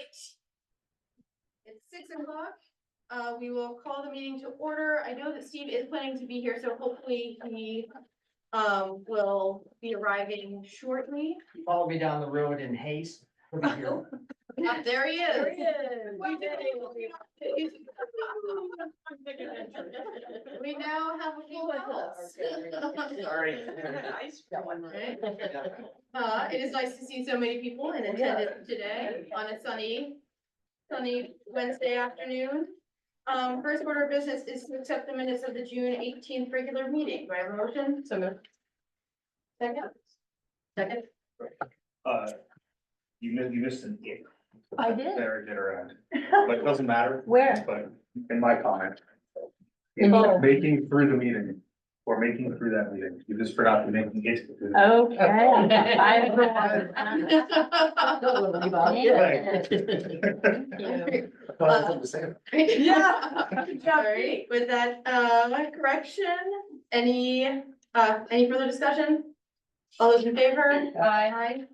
right. It's 6 o'clock. We will call the meeting to order. I know that Steve is planning to be here, so hopefully he will be arriving shortly. Follow me down the road in haste. He'll be here. There he is. There he is. We now have a full house. Sorry. Right. It is nice to see so many people in attendance today on a sunny Wednesday afternoon. First order of business is to accept the minutes of the June 18th regular meeting. Do I have a motion? So moved. Second. You missed an eight. I did. There, get around, but it doesn't matter. Where? But in my comment. Oh. Making through the meeting, or making through that meeting, you just forgot to make it. through the- Okay. Yeah. All right, with that, correction, any further discussion? All those in favor? Aye.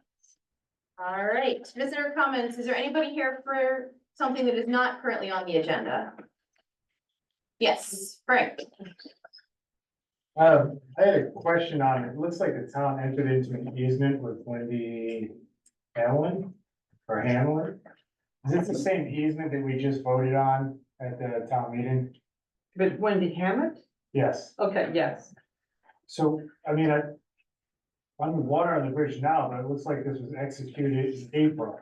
All right, visitor comments. Is there anybody here for something that is not currently on the agenda? Yes, Frank. I had a question on it. It looks like the town entered into an easement with Wendy Hamlin or Hamlin. Is it the same easement that we just voted on at the town meeting? But Wendy Hammett? Yes. Okay, yes. So, I mean, I'm in water on the bridge now, but it looks like this was executed in April.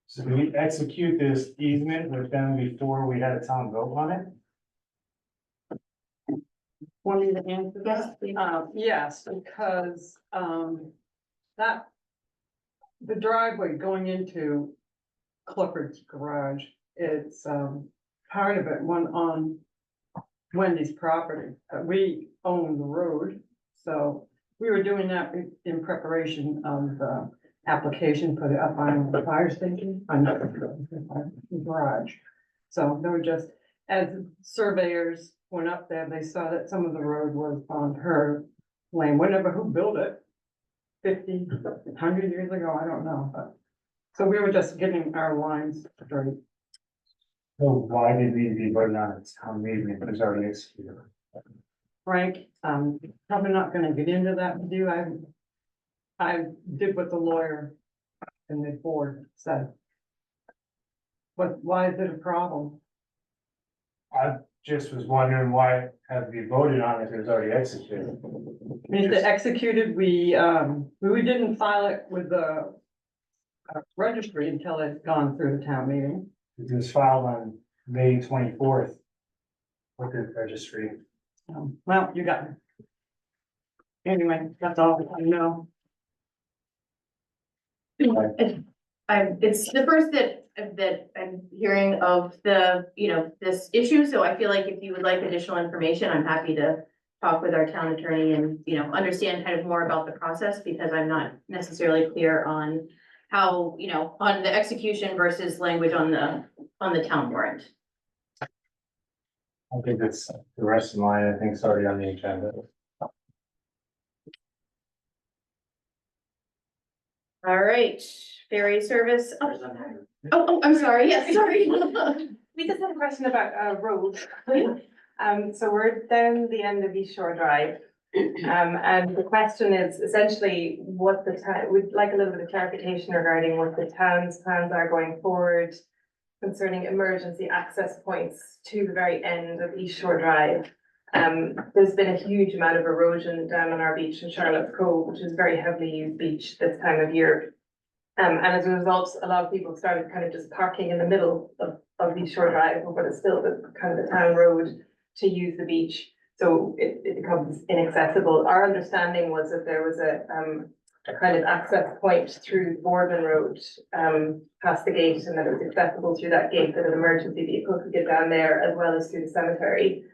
So do we execute this easement with them before we had a town vote on it? Want me to answer Yes, that? please. Yes, because, that, the driveway going into Clifford's garage, it's, part of it went on Wendy's property. We own the road, so we were doing that in preparation of the application for the up on the fire station, garage. So they were just, as surveyors went up there, they saw that some of the road was on her land, whenever who built it. 50, 100 years ago, I don't know, but, so we were just getting our lines straight. So why did we be voting on it? Town meeting, it was already executed. Frank, probably not gonna get into that with you, I did what the lawyer and the board said. But why is it a problem? I just was wondering why it had to be voted on if it was already executed. I mean, if it executed, we didn't file it with the registry until it's gone through the town meeting. It was filed on May 24th with the registry. Well, you got it. Anyway, that's all I know. It's the first that I'm hearing of this issue, so I feel like if you would like additional information, I'm happy to talk with our town attorney and, understand kind of more about the process, because I'm not necessarily clear on how, on the execution versus language on the town warrant. I think it's the rest of mine, I think it's already on the agenda. All right, ferry service. Oh, I'm sorry. Yes, sorry. We just had a question about road. So we're down the end of East Shore Drive. And the question is essentially what the town, we'd like a little bit of clarification regarding what the town's plans are going forward concerning emergency access points to the very end of East Shore Drive. There's been a huge amount of erosion down on our beach in Charlotte's Cove, which is a very heavily used beach this time of year. And as a result, a lot of people started kind of just parking in the middle of East Shore Drive, but it's still the kind of the town road to use the beach. So it becomes inaccessible. Our understanding was that there was a kind of access point through Boardman Road, past the gate, and that it was accessible through that gate, that an emergency vehicle could get down there as well as through the cemetery.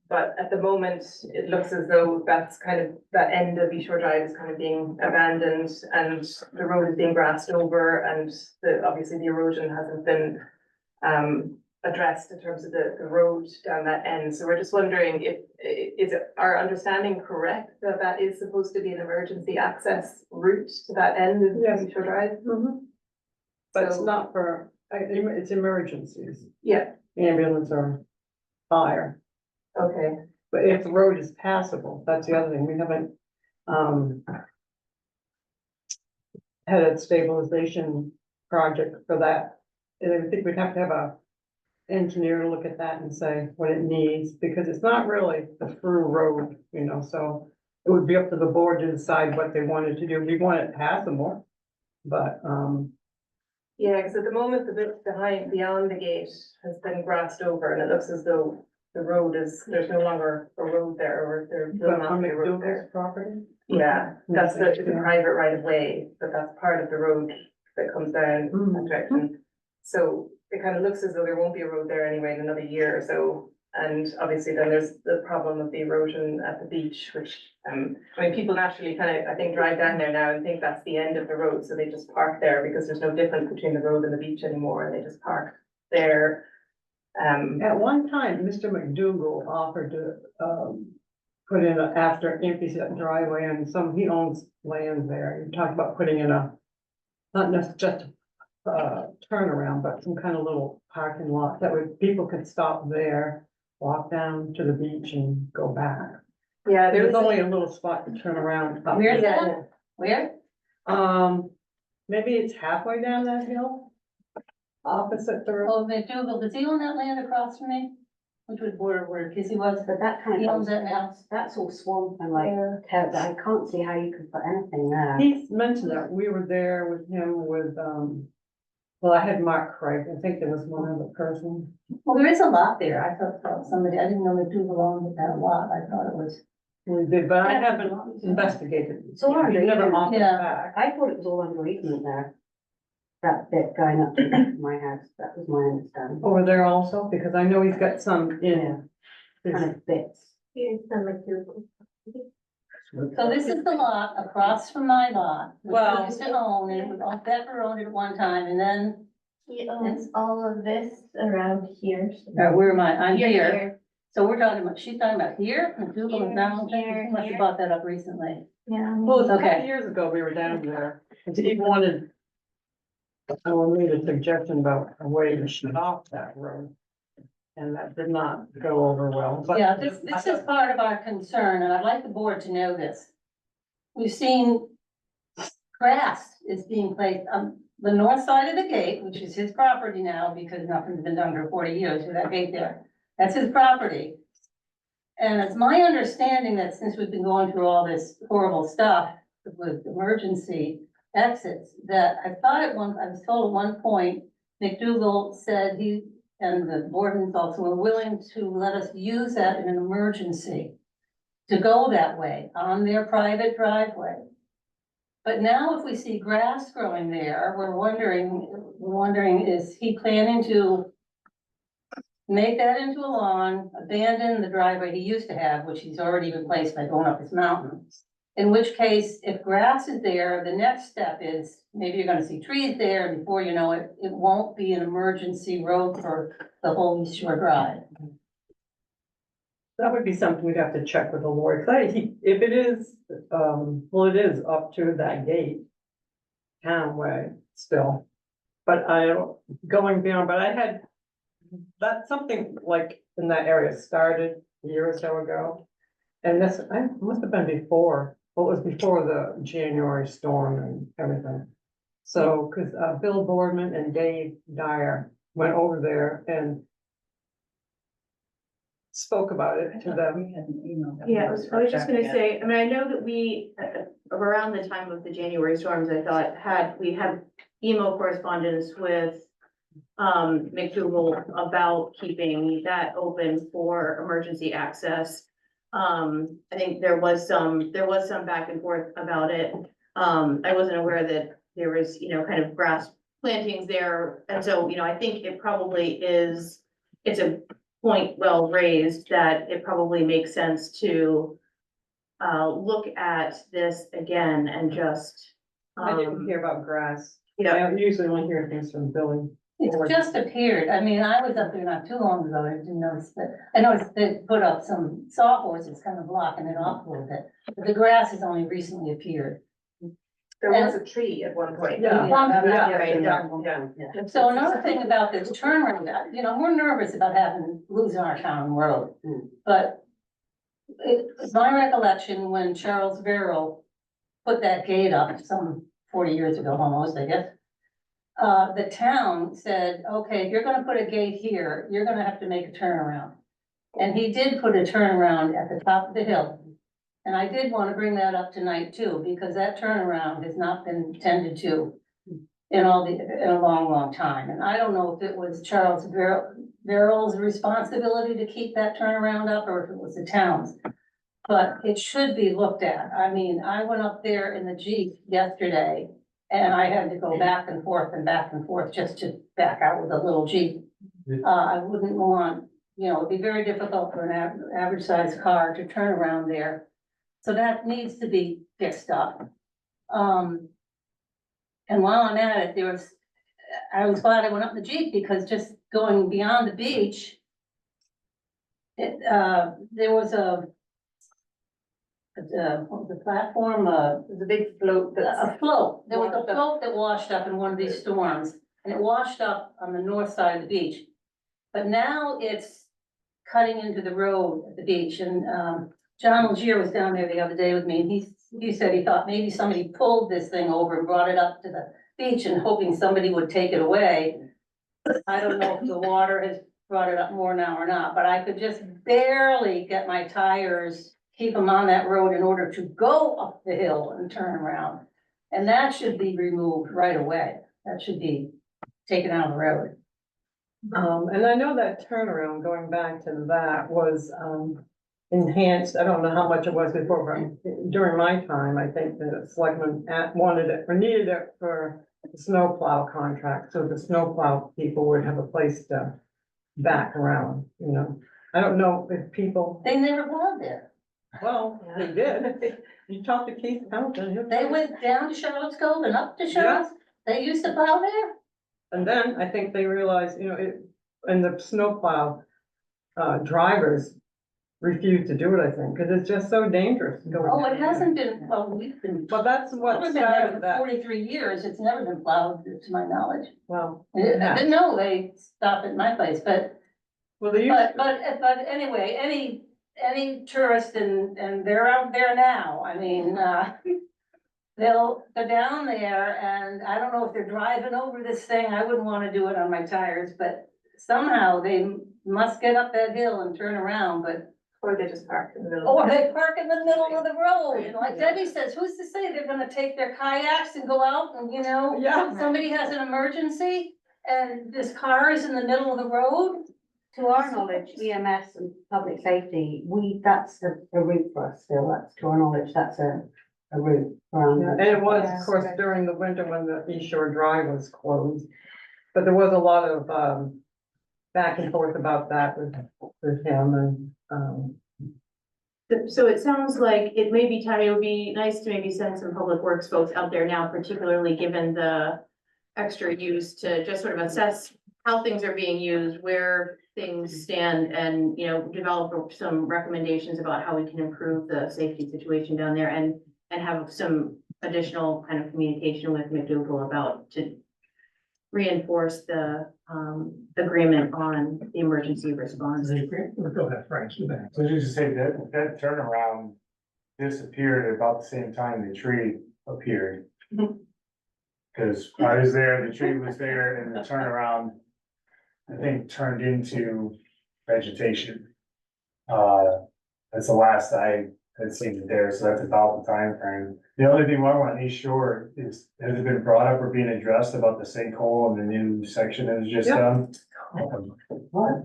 But at the moment, it looks as though that's kind of, that end of East Shore Drive is kind of being abandoned and the road is being grassed over, and obviously the erosion hasn't been addressed in terms of the road down that end. So we're just wondering is it our understanding correct that that is supposed to be an emergency access route to that end of East Shore Drive? But it's So- not for, it's emergencies, Yeah, ambulance or fire. okay, But if the road is passable, that's the other thing, we haven't, had a stabilization project for that. And I think we'd have to have a engineer to look at that and say what it needs, because it's not really a through road, you know, so it would be up to the board to decide what they wanted to do. We want it passable, but, yeah, because at the moment, the bit behind, beyond the gate has been grassed over, and it looks as though the road is, there's no longer a road there, or there will but not on be a road there. McDougal's property. Yeah, that's the, it's a Yeah. private right of way, but that's part of the road that comes down that direction. So it kind of looks as though there won't be a road there anyway in another year or so. And obviously then there's the problem of the erosion at the beach, which, I mean, people naturally kind of, I think, drive down there now and think that's the end of the road, so they just park there because there's no difference between the road and the beach anymore, and they just park there. At one time, Mr. McDougal offered to, put in a, after empties that driveway and he owns land there. He talked about putting in a, not necessarily just turnaround, but some kind of little parking lot that would, people could stop there, walk down to the beach and go back. Yeah, there There's was, only a little spot to turn around. up Where's there. that? Where? Maybe it's halfway down that hill. Opposite the road. Oh, McDougal, does he own that land across from me? Which would border where Kissy was, But that kind he of, owns that now. that's all swamp and like, yeah, terrible. I can't see how you could put anything there. He's mentioned that we were there with him with, well, I had Mark Craig. I think there was one other person. Well, there is a lot there, I thought somebody, I didn't know McDougal owned that lot, I thought it was. We did, but I haven't investigated. It's all under He never easement. offered Yeah. back. I thought it was all under easement there. That bit going up to the back of my house, that was my understanding. Over there also, because I know he's got some in. his- Kind of bits. So this is the lot across from my lot, which Well- we used to own, and Becker owned it at one time, and then, He owns all of this around here. where am I? I'm You're here. So we're talking about, she's talking about here, McDougal Here, is now, here, she must have here. bought that up recently. Yeah. Well, a couple Okay. years ago, we were down there, and he wanted. I made a suggestion about a way to shut off that road. And that did not go over well, but. Yeah, this is part of our concern, and I'd like the board to know this. We've seen grass is being placed on the north side of the gate, which is his property now, because nothing's been done for 40 years with that gate there. That's his property. And it's my understanding that since we've been going through all this horrible stuff with emergency exits, that I was told at one point, McDougal said he, and the board also were willing to let us use that in an emergency to go that way on their private driveway. But now if we see grass growing there, we're wondering, is he planning to make that into a lawn, abandon the driveway he used to have, which he's already replaced by going up his mountain? In which case, if grass is there, the next step is, maybe you're gonna see trees there, and before you know it, it won't be an emergency road for the whole East Shore Drive. That would be something we'd have to check with the lawyer, if it is, well, it is up to that gate. Town way still, but I don't, going beyond, but I had. That's something like in that area started a year or so ago. And this, I must have been before, well, it was before the January storm and everything. So, cause Bill Boardman and Dave Dyer went over there and. Spoke about it to them. Yeah, I was just gonna say, I mean, I know that we, around the time of the January storms, I thought, we had email correspondence with McDougal about keeping that open for emergency access. I think there was some back and forth about it. I wasn't aware that there was, kind of grass plantings there. And so, I think it probably is, it's a point well raised that it probably makes sense to look at this again and just. I didn't hear about grass. Yeah, I usually only hear things from Billy. It's just appeared, I mean, I was up there not too long ago, I didn't notice that, I noticed they put up some sawhorses kind of blocking it off a little bit, but the grass has only recently appeared. There was a tree at one point. Yeah. Yeah. So another thing about this turnaround, you know, we're nervous about losing our town road, but it's my recollection when Charles Verrill put that gate up some 40 years ago almost, I guess. The town said, okay, if you're gonna put a gate here, you're gonna have to make a turnaround. And he did put a turnaround at the top of the hill. And I did want to bring that up tonight too, because that turnaround has not been tended to in a long, long time. And I don't know if it was Charles Verrill's responsibility to keep that turnaround up or if it was the town's. But it should be looked at. I mean, I went up there in the Jeep yesterday and I had to go back and forth just to back out with a little Jeep. I wouldn't want, you know, it'd be very difficult for an average sized car to turn around there. So that needs to be fixed up. And while I'm at it, I was glad I went up in the Jeep because just going beyond the beach, there was what was the platform, There's a big float a float. There was a float that washed up in one of these storms and it washed up on the north side of the beach. But now it's cutting into the road at the beach and, John Legier was down there the other day with me and he said he thought maybe somebody pulled this thing over and brought it up to the beach and hoping somebody would take it away. I don't know if the water has brought it up more now or not, but I could just barely get my tires, keep them on that road in order to go up the hill and turn around. And that should be removed right away. That should be taken out of the road. And I know that turnaround, going back to that, was, enhanced. I don't know how much it was before, but during my time, I think the selectmen wanted it or needed it for the snowplow contract, so the snowplow people would have a place to back around, you know. I don't know if people, They never plowed there. well, they did. You talked to Keith Fountain. They went down to Charlotte's Cove and up to Charlotte's. They used to plow there. And then I think they realized, you know, and the snowplow drivers refused to do it, I think, because it's just so dangerous. going Oh, it down hasn't there. been, well, we've been. But that's what I've been there started for that, 43 years. It's never been plowed to my knowledge. well, I didn't know they stopped at my place, but well, they used to. but anyway, any tourist and they're out there now. I mean, they'll go down there and I don't know if they're driving over this thing. I wouldn't want to do it on my tires, but somehow they must get up that hill and turn around, but. Or they just park in the middle. Or they park in the middle of the road, and like Debbie says, who's to say they're gonna take their kayaks and go out and, you know, Yeah. somebody has an emergency and this car is in the middle of the road. To our knowledge, EMS and public safety, that's a route for us still, that's to our knowledge, that's a route around. Yeah, and it was, of course, during the winter when the East Shore Drive was closed. But there was a lot of, back and forth about that with him and, So it sounds like it may be time, it would be nice to maybe send some public works folks out there now, particularly given the extra use to just sort of assess how things are being used, where things stand, and, you know, develop some recommendations about how we can improve the safety situation down there and have some additional kind of communication with McDougal about to reinforce the agreement on the emergency response. Go ahead, Frank, you bet. So you just say that turnaround disappeared at about the same time the tree appeared. Cause I was there, the tree was there, and the turnaround, I think, turned into vegetation. That's the last I had seen it there, so that's about the time frame. The only thing I want on East Shore is, has it been brought up or being addressed about the sinkhole and the new section that was just Yeah. done? What?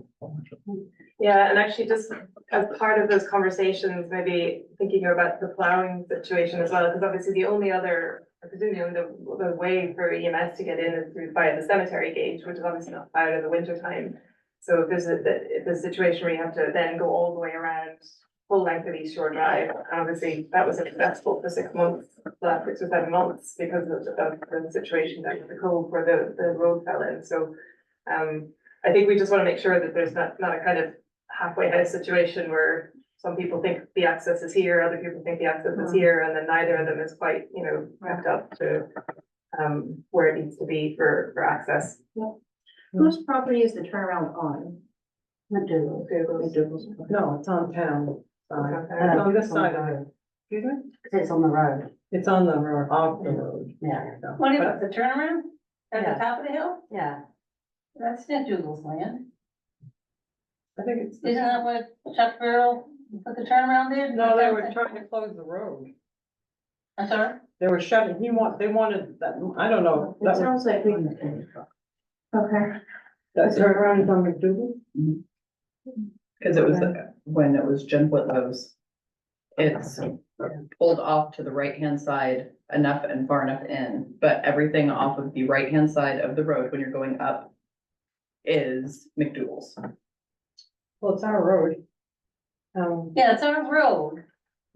Yeah, and actually just as part of those conversations, maybe thinking about the plowing situation as well, because obviously the only other, presumably the way for EMS to get in is through via the cemetery gate, which is obviously not plowed in the winter time. So if there's a situation where you have to then go all the way around full length of East Shore Drive, and obviously that was successful for 6 months, last 6 or 7 months, because of the situation down at the cove where the road fell in, so. I think we just wanna make sure that there's not a kind of halfway house situation where some people think the access is here, other people think the access is here, and then neither of them is quite, you know, wrapped up to where it needs to be for access. Whose property is the turnaround on? McDougal's. No, it's on town. side. Okay. It's on this side of it. Excuse me? 'Cause it's on the road, It's on the road, off the road. yeah, What about the turnaround at Yeah. the top of the hill? yeah. That's McDougal's land. I think it's. Isn't that what Chuck Burrow put the turnaround there? No, they were trying to close the road. I'm sorry? They were shutting, they wanted that, I don't know. It That was, sounds like we. Okay. that turnaround is on McDougal? Cause it was when it was Jim Whitlow's. It's pulled off to the right-hand side enough and far enough in, but everything off of the right-hand side of the road when you're going up is McDougal's. Well, it's our road. Yeah, it's our road,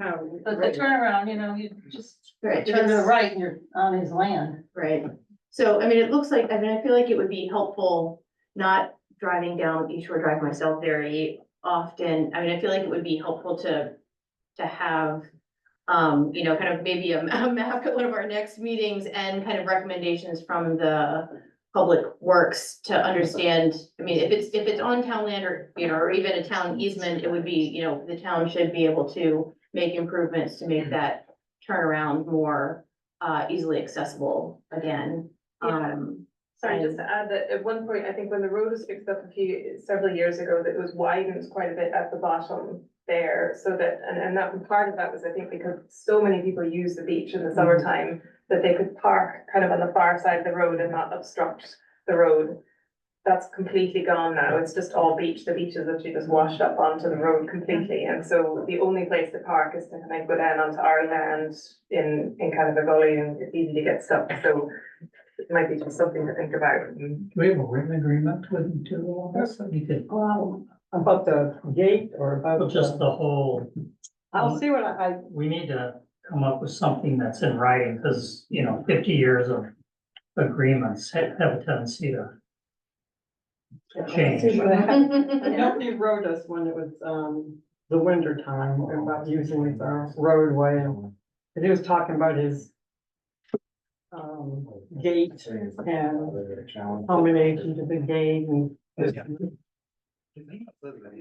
Town but the road. turnaround, you know, you just Right. turn to the right and you're on his land. Right, so, I mean, it looks like, I mean, I feel like it would be helpful, not driving down East Shore Drive myself very often. I mean, I feel like it would be helpful to have, you know, kind of maybe a map at one of our next meetings and kind of recommendations from the Public Works to understand, I mean, if it's on town land or, you know, or even a town easement, it would be, you know, the town should be able to make improvements to make that turnaround more easily accessible again. Sorry, just to add that at one point, I think when the road was fixed up several years ago, that it was widened quite a bit at the bottom there, so that, and that part of that was, I think, because so many people use the beach in the summertime, that they could park kind of on the far side of the road and not obstruct the road. That's completely gone now. It's just all beach. The beach is literally just washed up onto the road completely. And so the only place to park is to kind of go down onto our land in kind of a gully, and it's easy to get stuck. So it might be just something to think about. Do we have a written agreement with them too on this? That we could, About the gate or about. well, just the whole, I'll see what we need to come up with something that's in writing, because, you know, 50 years of agreements have a tendency to change. See what He wrote us when it was, the winter time about using the roadway, and he was talking about his gate and combination to the gate and. He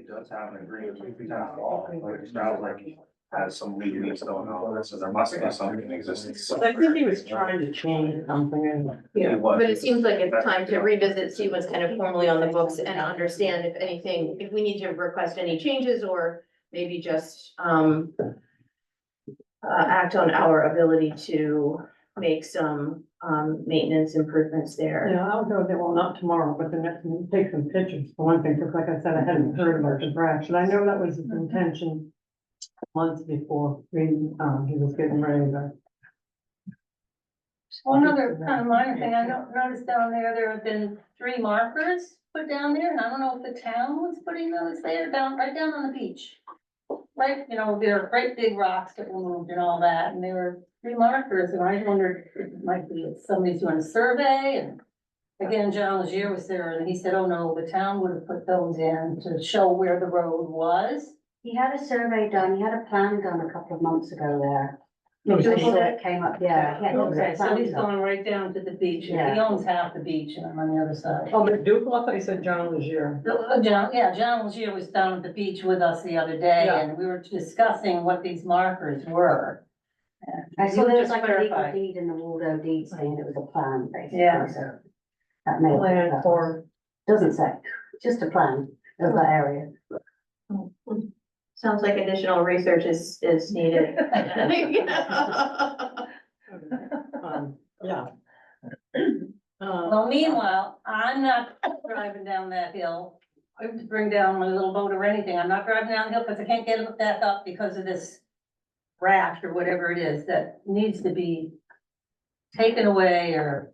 does have an agreement with the town hall, but it sounds like he has some legally going on, so there must be something in existence. I think he was trying to change something and. Yeah, but it seems like it's time to revisit, see what's kind of formally on the books and understand if anything, if we need to request any changes or maybe just, act on our ability to make some, maintenance improvements there. Yeah, I'll go there, well, not tomorrow, but the next, take some pictures for one thing, because like I said, I hadn't heard about the grass, and I know that was his intention months before, he was getting ready to. One other kind of minor thing, I noticed down there have been 3 markers put down there, and I don't know if the town was putting those there, right down on the beach. Right, you know, there are great big rocks that were moved and all that, and there were 3 markers, and I wondered if it might be if somebody's doing a survey, and again, John Legier was there, and he said, oh no, the town would have put those in to show where the road was. He had a survey done, he had a plan done a couple of months ago there. No, I so- saw it came up, yeah. he had a Okay, so plan he's done. going right down to the beach, and Yeah. he owns half the beach, and I'm on the other side. Oh, McDougal, I thought you said John Legier. John Legier was down at the beach with us the other day, Yeah. and we were discussing what these markers were. I He saw there was just like a legal clarified. deed in the Waldo deed saying it was a plan, basically. Yeah. So that may. Plan for, Doesn't say, just a plan of that area. Sounds like additional research is needed. yeah. Well, meanwhile, I'm not driving down that hill. I have to bring down my little boat or anything. I'm not driving down the hill because I can't get it back up because of this raft or whatever it is that needs to be taken away or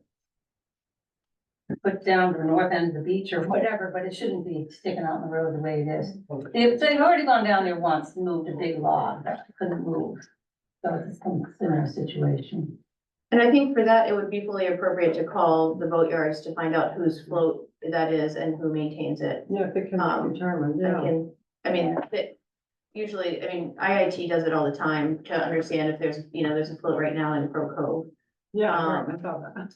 put down to the north end of the beach or whatever, but it shouldn't be sticking out in the road the way it is. They've already gone down there once and moved a big log that couldn't move. So it's a similar situation. And I think for that, it would be fully appropriate to call the boatyards to find out whose float that is and who maintains it. Yeah, if it can be determined, I yeah. can, I mean, usually, I mean, IIT does it all the time to understand if there's, there's a float right now in Pro Cove. Yeah, Um, right, I saw that.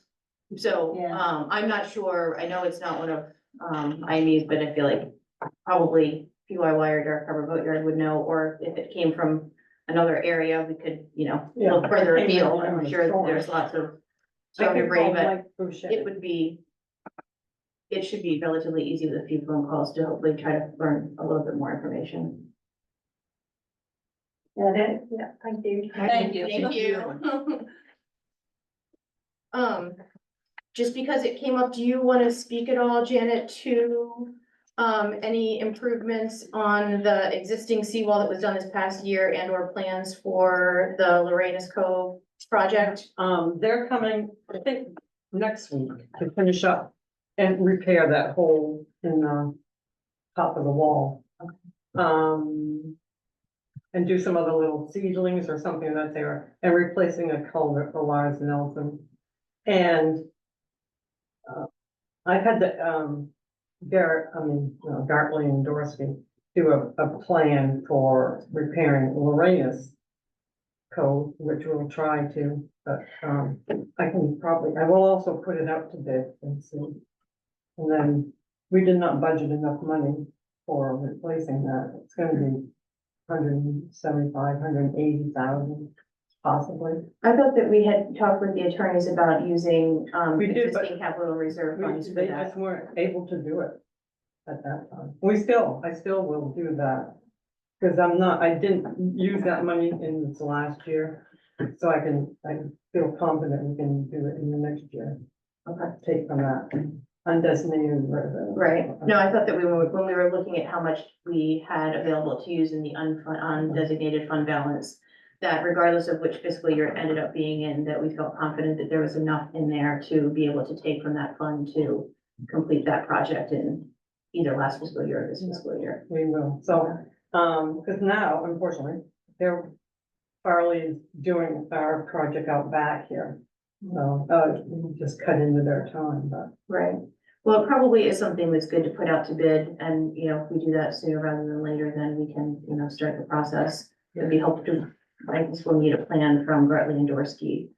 So, Yeah. I'm not sure, I know it's not one of, IME's, but I feel like probably PYY or Dark Harbor Boatyard would know, or if it came from another area, we could, Yeah, look further it came afield. from I'm the sure that source. there's lots of I storm could debris, call but Mike Boucher. it should be relatively easy with a few phone calls to hopefully try to learn a little bit more information. Yeah, Thank you. Thank you. Thank you. Just because it came up, do you want to speak at all, Janet, to any improvements on the existing seawall that was done this past year and or plans for the Lorena's Cove project? They're coming, I think, next week to finish up and repair that hole in the top of the wall. And do some other little seedlings or something that they were, and replacing a culvert for Lars Nelson. And I had the, Gartley and Dorsey do a plan for repairing Lorena's Cove, which we'll try to, but, I will also put it out to bid and see. And then we did not budget enough money for replacing that. It's gonna be 175, 180,000 possibly. I thought that we had talked with the attorneys about using We did, but existing capital reserve funds for They that. just weren't able to do it at that time. I still will do that. Cause I didn't use that money in this last year, so I feel confident we can do it in the next year. Okay. Take from that undesignated revenue. Right, no, I thought that when we were looking at how much we had available to use in the undesignated fund balance, that regardless of which fiscal year it ended up being in, that we felt confident that there was enough in there to be able to take from that fund to complete that project in either last fiscal year or this fiscal year. We will, so, cause now, unfortunately, Farley is doing our project out back here. So, we just cut into their time, but. Right, well, it probably is something that's good to put out to bid, and, if we do that sooner rather than later, then we can, start the process. It'd be helpful to, I guess we'll need a plan from Gartley and Dorsey,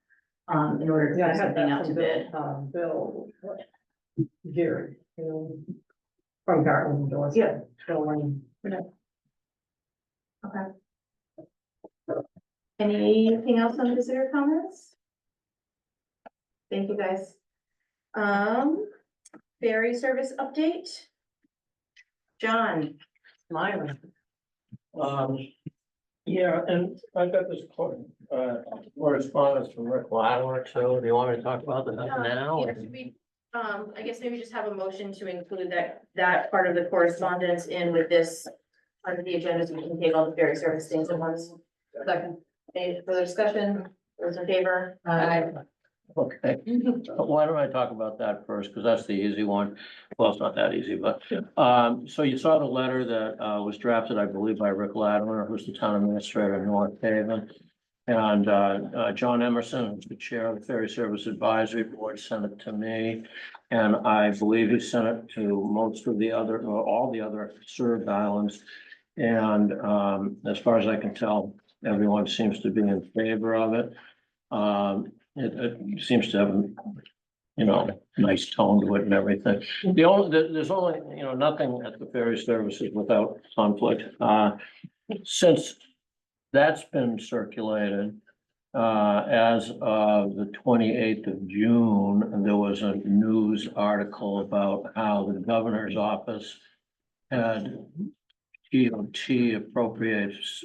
in order to Yeah, I put had something that out to from bid. Bill Gary, from Garland and Dorsey. Yeah. Bill Lane. Okay. Anything else on visitor comments? Thank you, guys. Ferry service update? John? Smiling. Yeah, and I got this correspondence from Rick Latimer too. Do you want me to talk about that now? Yeah, should we, I guess maybe just have a motion to include that part of the correspondence in with this under the agenda, so we can take all the ferry service things at once. Second. Any further discussion? Those in favor? Okay, why don't I talk about that first, because that's the easy one. Well, it's not that easy, but, so you saw the letter that, was drafted, I believe, by Rick Latimer, who's the town administrator in North Haven. And, John Emerson, who's the chair of the Ferry Service Advisory Board, sent it to me. And I believe he sent it to most of the other, or all the other served islands. And, as far as I can tell, everyone seems to be in favor of it. It seems to have, nice tone to it and everything. There's only, nothing at the ferry services without conflict. Since that's been circulated, as of the 28th of June, and there was a news article about how the governor's office had DOT appropriates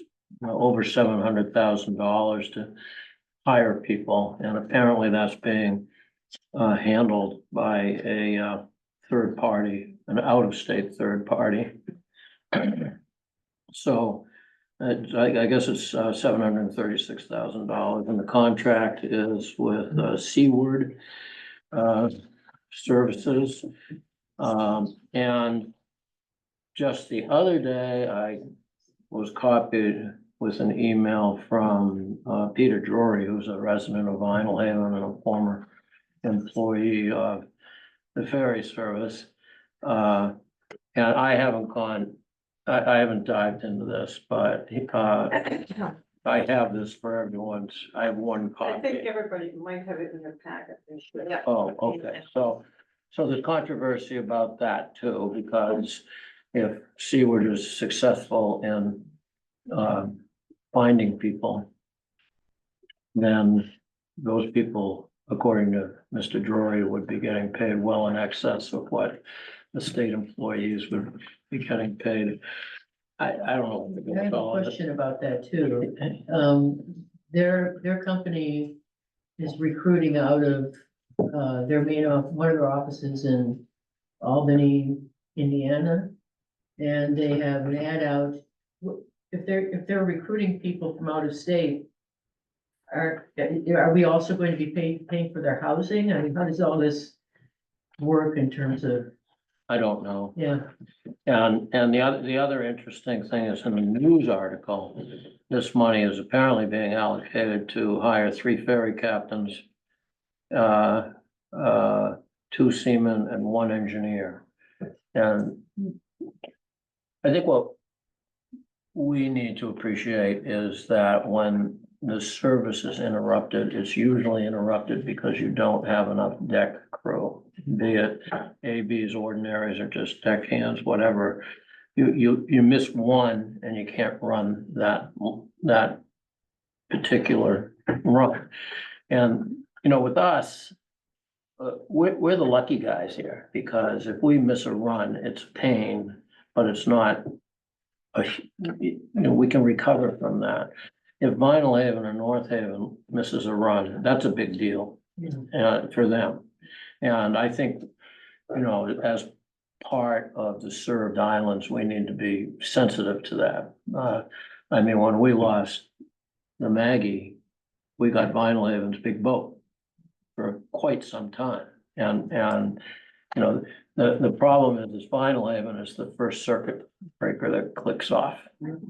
over $700,000 to hire people, and apparently that's being handled by a third party, an out-of-state third party. So I guess it's $736,000, and the contract is with Seaward Services. And just the other day, I was copied with an email from Peter Drury, who's a resident of Vinyl Haven and a former employee of the ferry service. And I haven't gone I haven't dived into this, but, I have this for everyone's, I have one I think copy. everybody might have it in their packet. Yeah. Oh, okay, so there's controversy about that too, because if Seaward is successful in, finding people, then those people, according to Mr. Drury, would be getting paid well in excess of what the state employees would be getting paid. I don't know. I have a question about that too. Their company is recruiting out of, their one of their offices in Albany, Indiana. And they have an ad out, if they're recruiting people from out of state, are we also going to be paying for their housing? I mean, how does all this work in terms of, I don't know. yeah, And the other interesting thing is in the news article, this money is apparently being allocated to hire 3 ferry captains, 2 seamen and 1 engineer. And I think what we need to appreciate is that when the service is interrupted, it's usually interrupted because you don't have enough deck crew, be it ABs, ordinaries, or just deck hands, whatever. You miss one and you can't run that particular run. And, with us, we're the lucky guys here, because if we miss a run, it's pain, but it's not we can recover from that. If Vinyl Haven or North Haven misses a run, that's a big deal for them. And I think, as part of the served islands, we need to be sensitive to that. I mean, when we lost the Maggie, we got Vinyl Haven's big boat for quite some time. And the problem is Vinyl Haven is the first circuit breaker that clicks off, and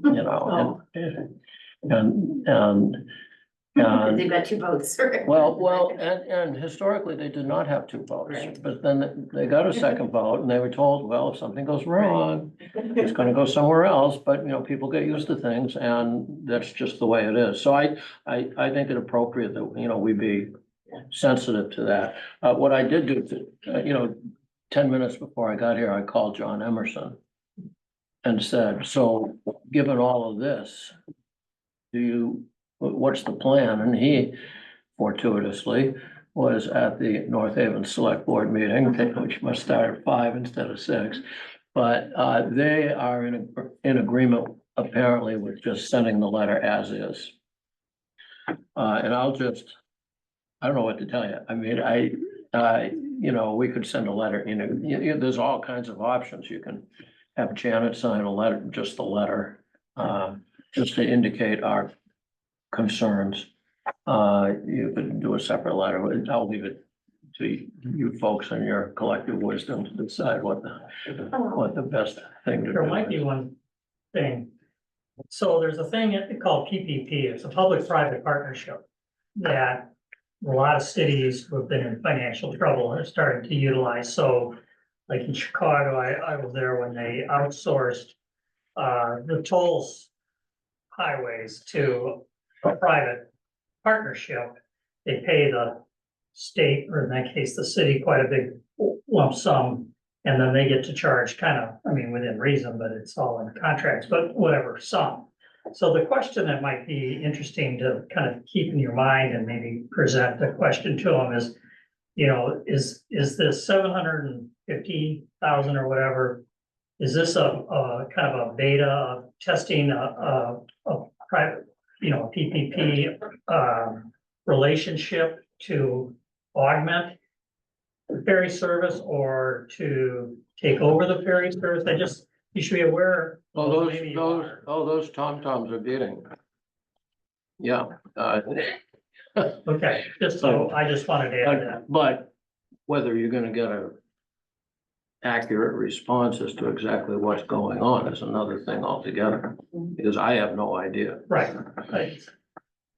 They've got 2 boats. well, and historically, they did not have 2 boats, Right. but then they got a second boat and they were told, well, if something goes wrong, it's gonna go somewhere else, but people get used to things and that's just the way it is. So I think it appropriate that, we be sensitive to that. What I did do, 10 minutes before I got here, I called John Emerson and said, so given all of this, what's the plan? And he fortuitously was at the North Haven Select Board meeting, which must start at 5 instead of 6. But they are in agreement apparently with just sending the letter as is. And I don't know what to tell you. I mean, we could send a letter, there's all kinds of options. You can have Janet sign a letter, just the letter, just to indicate our concerns. You could do a separate letter. I'll leave it to you folks and your collective wisdom to decide what the best thing to do. there might be one thing. So there's a thing called PPP, it's a public-private partnership that a lot of cities who have been in financial trouble are starting to utilize. So like in Chicago, I was there when they outsourced the tolls highways to a private partnership. They pay the state, or in that case, the city, quite a big lump sum. And then they get to charge within reason, but it's all in contracts, but whatever sum. So the question that might be interesting to kind of keep in your mind and maybe present the question to them is, is this 750,000 or whatever? Is this a kind of a beta of testing a private, PPP relationship to augment the ferry service or to take over the ferry service? You should be aware. Maybe you are. Those tom-toms are beating. Yeah. Okay, I just wanted to add that. But whether you're gonna get a accurate response as to exactly what's going on is another thing altogether, because I have no idea. Right.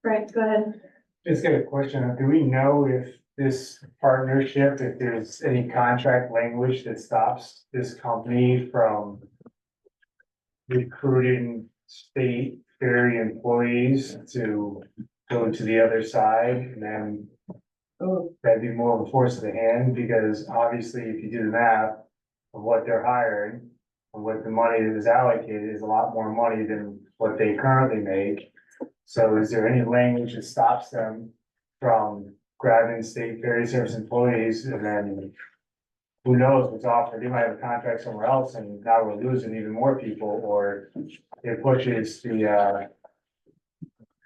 Right, go ahead. Just got a question. Do we know if this partnership, if there's any contract language that stops this company from recruiting state ferry employees to go to the other side, and then that'd be more of a force of the hand, because obviously if you do the math of what they're hiring and what the money that is allocated is a lot more money than what they currently make. So is there any language that stops them from grabbing state ferry service employees, and then who knows what's offered? They might have a contract somewhere else and now we're losing even more people, or it pushes the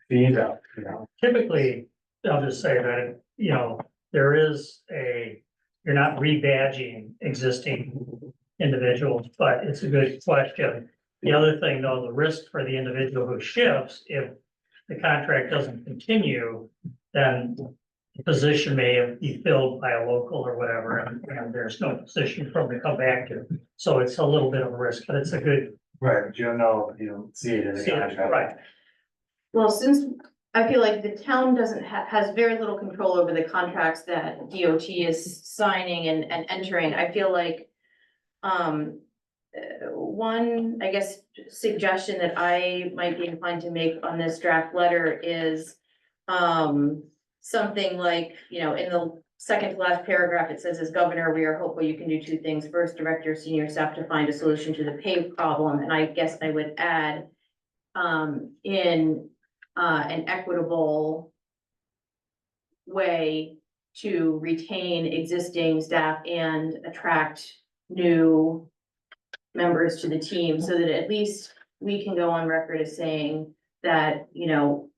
fees up, you know? Typically, I'll just say that, you know, there is you're not rebadging existing individuals, but it's a good question. The other thing, though, the risk for the individual who shifts, if the contract doesn't continue, then the position may be filled by a local or whatever, and there's no position for them to come back to. So it's a little bit of a risk, but it's a good, Right, but you don't know, you don't see it in the contract. right. Well, since I feel like the town doesn't has very little control over the contracts that DOT is signing and entering, I feel like one, I guess, suggestion that I might be inclined to make on this draft letter is something like, you know, in the second to last paragraph, it says, as governor, we are hopeful you can do two things. First, direct your senior staff to find a solution to the pay problem. And I guess I would add in an equitable way to retain existing staff and attract new members to the team, so that at least we can go on record as saying that, you know,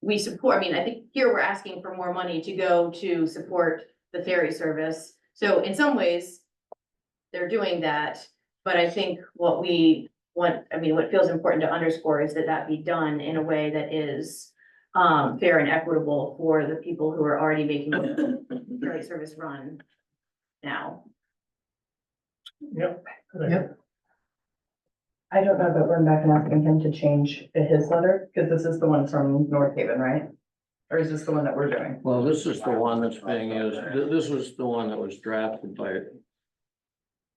we support, I mean, I think here we're asking for more money to go to support the ferry service. So in some ways, they're doing that, but I think what we want, I mean, what feels important to underscore is that that be done in a way that is fair and equitable for the people who are already making the ferry service run now. Yep. Yep. I don't know about going back and asking him to change his letter, because this is the one from North Haven, right? Or is this the one that we're doing? Well, this is the one that's being used, this was the one that was drafted by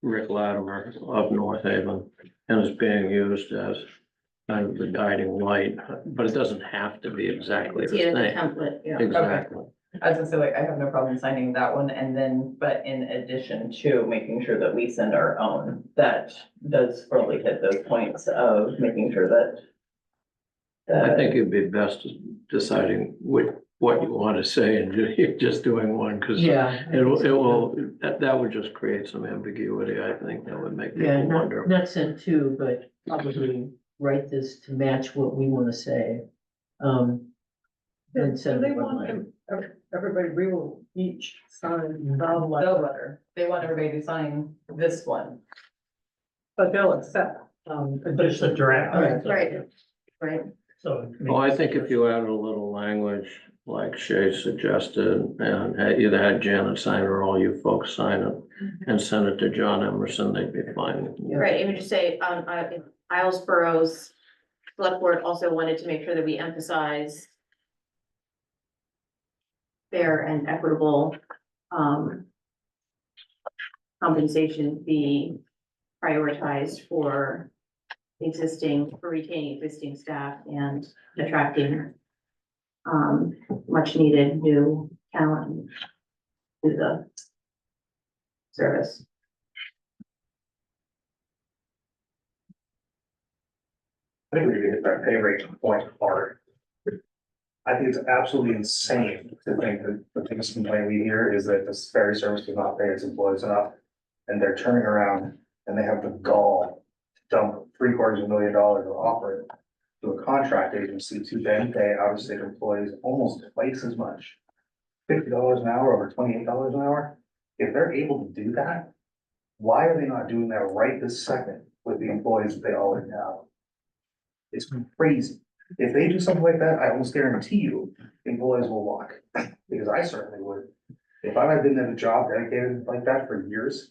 Rick Latimer of North Haven, and is being used as kind of the guiding light, but it doesn't have to be exactly the See it as a same. template, yeah. Exactly. I was gonna say, like, I have no problem signing that one, and then, but in addition to making sure that we send our own, that does fully hit those points of making sure that. I think it'd be best deciding what you want to say and just doing one, because Yeah. that would just create some ambiguity, I think, that would make Yeah, people wonder. not sent to, but probably write this to match what we wanna say. And Do send they it one want line. everybody, we will each sign the The letter, letter, they want everybody to sign this one. but they'll accept, But it's a draft. Right, right. So. Well, I think if you added a little language, like Shay suggested, and either had Janet sign it or all you folks sign it, and send it to John Emerson, they'd be fine. Right, it would just say, if Islesborough's select board also wanted to make sure that we emphasize fair and equitable, compensation be prioritized for retaining existing staff and attracting, much needed new talent to the service. I think we need to get that pay rate point hard. I think it's absolutely insane to think that the biggest complaint we hear is that this ferry service does not pay its employees enough. And they're turning around and they have the gall to dump $750,000 or offer it to a contract agency to then pay out-of-state employees almost twice as much. $50 an hour over $28 an hour. If they're able to do that, why are they not doing that right this second with the employees that they already have? It's crazy. If they do something like that, I almost guarantee you employees will walk, because I certainly would. If I had been in a job dedicated like that for years,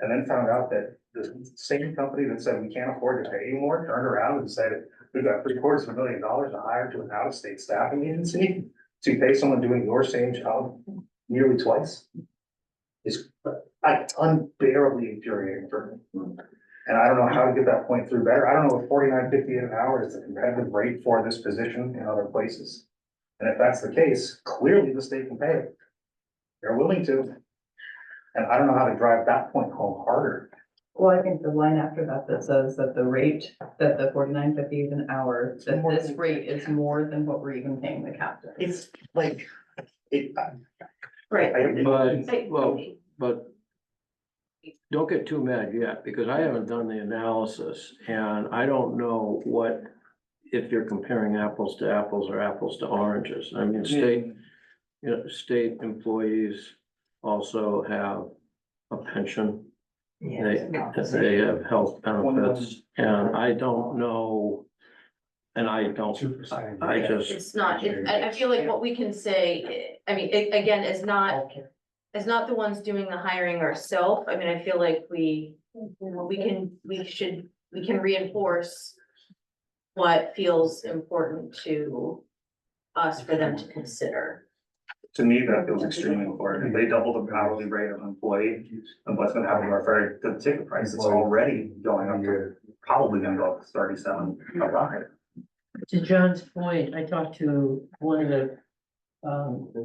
and then found out that the same company that said we can't afford to pay you more, turned around and said, we've got $750,000 to hire to an out-of-state staffing agency to pay someone doing your same job nearly twice, is like unbearably infuriating for me. And I don't know how to get that point through better. I don't know if $49.50 an hour is the competitive rate for this position in other places. And if that's the case, clearly the state can pay it. They're willing to. And I don't know how to drive that point home harder. Well, I think the line after that that says that the rate, that the 49.50 an hour, that this rate is more than what we're even paying the captain. It's like, it, Right. But don't get too mad yet, because I haven't done the analysis and I don't know if you're comparing apples to apples or apples to oranges. I mean, state employees also have a pension. They have health benefits, and I don't know. And I don't, 2%. I just, It's not, I feel like what we can say, I mean, again, is not the ones doing the hiring ourselves. I mean, I feel like we can reinforce what feels important to us for them to consider. To me, that feels extremely important. If they double the hourly rate of an employee, and what's gonna happen to our ferry, the ticket price, it's already going up to, probably gonna go up to 37 a ride. To John's point, I talked to one of the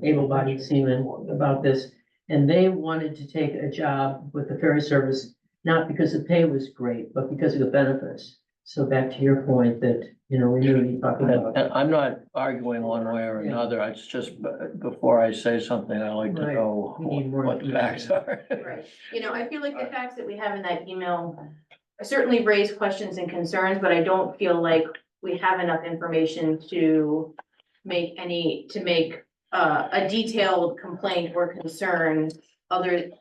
able-bodied seamen about this, and they wanted to take a job with the ferry service, not because the pay was great, but because of the benefits. So back to your point that, you know, we really talk about. I'm not arguing one way or another. It's just, before I say something, I like to Right. know We need more what the facts are. Right. You know, I feel like the facts that we have in that email certainly raise questions and concerns, but I don't feel like we have enough information to make a detailed complaint or concern other.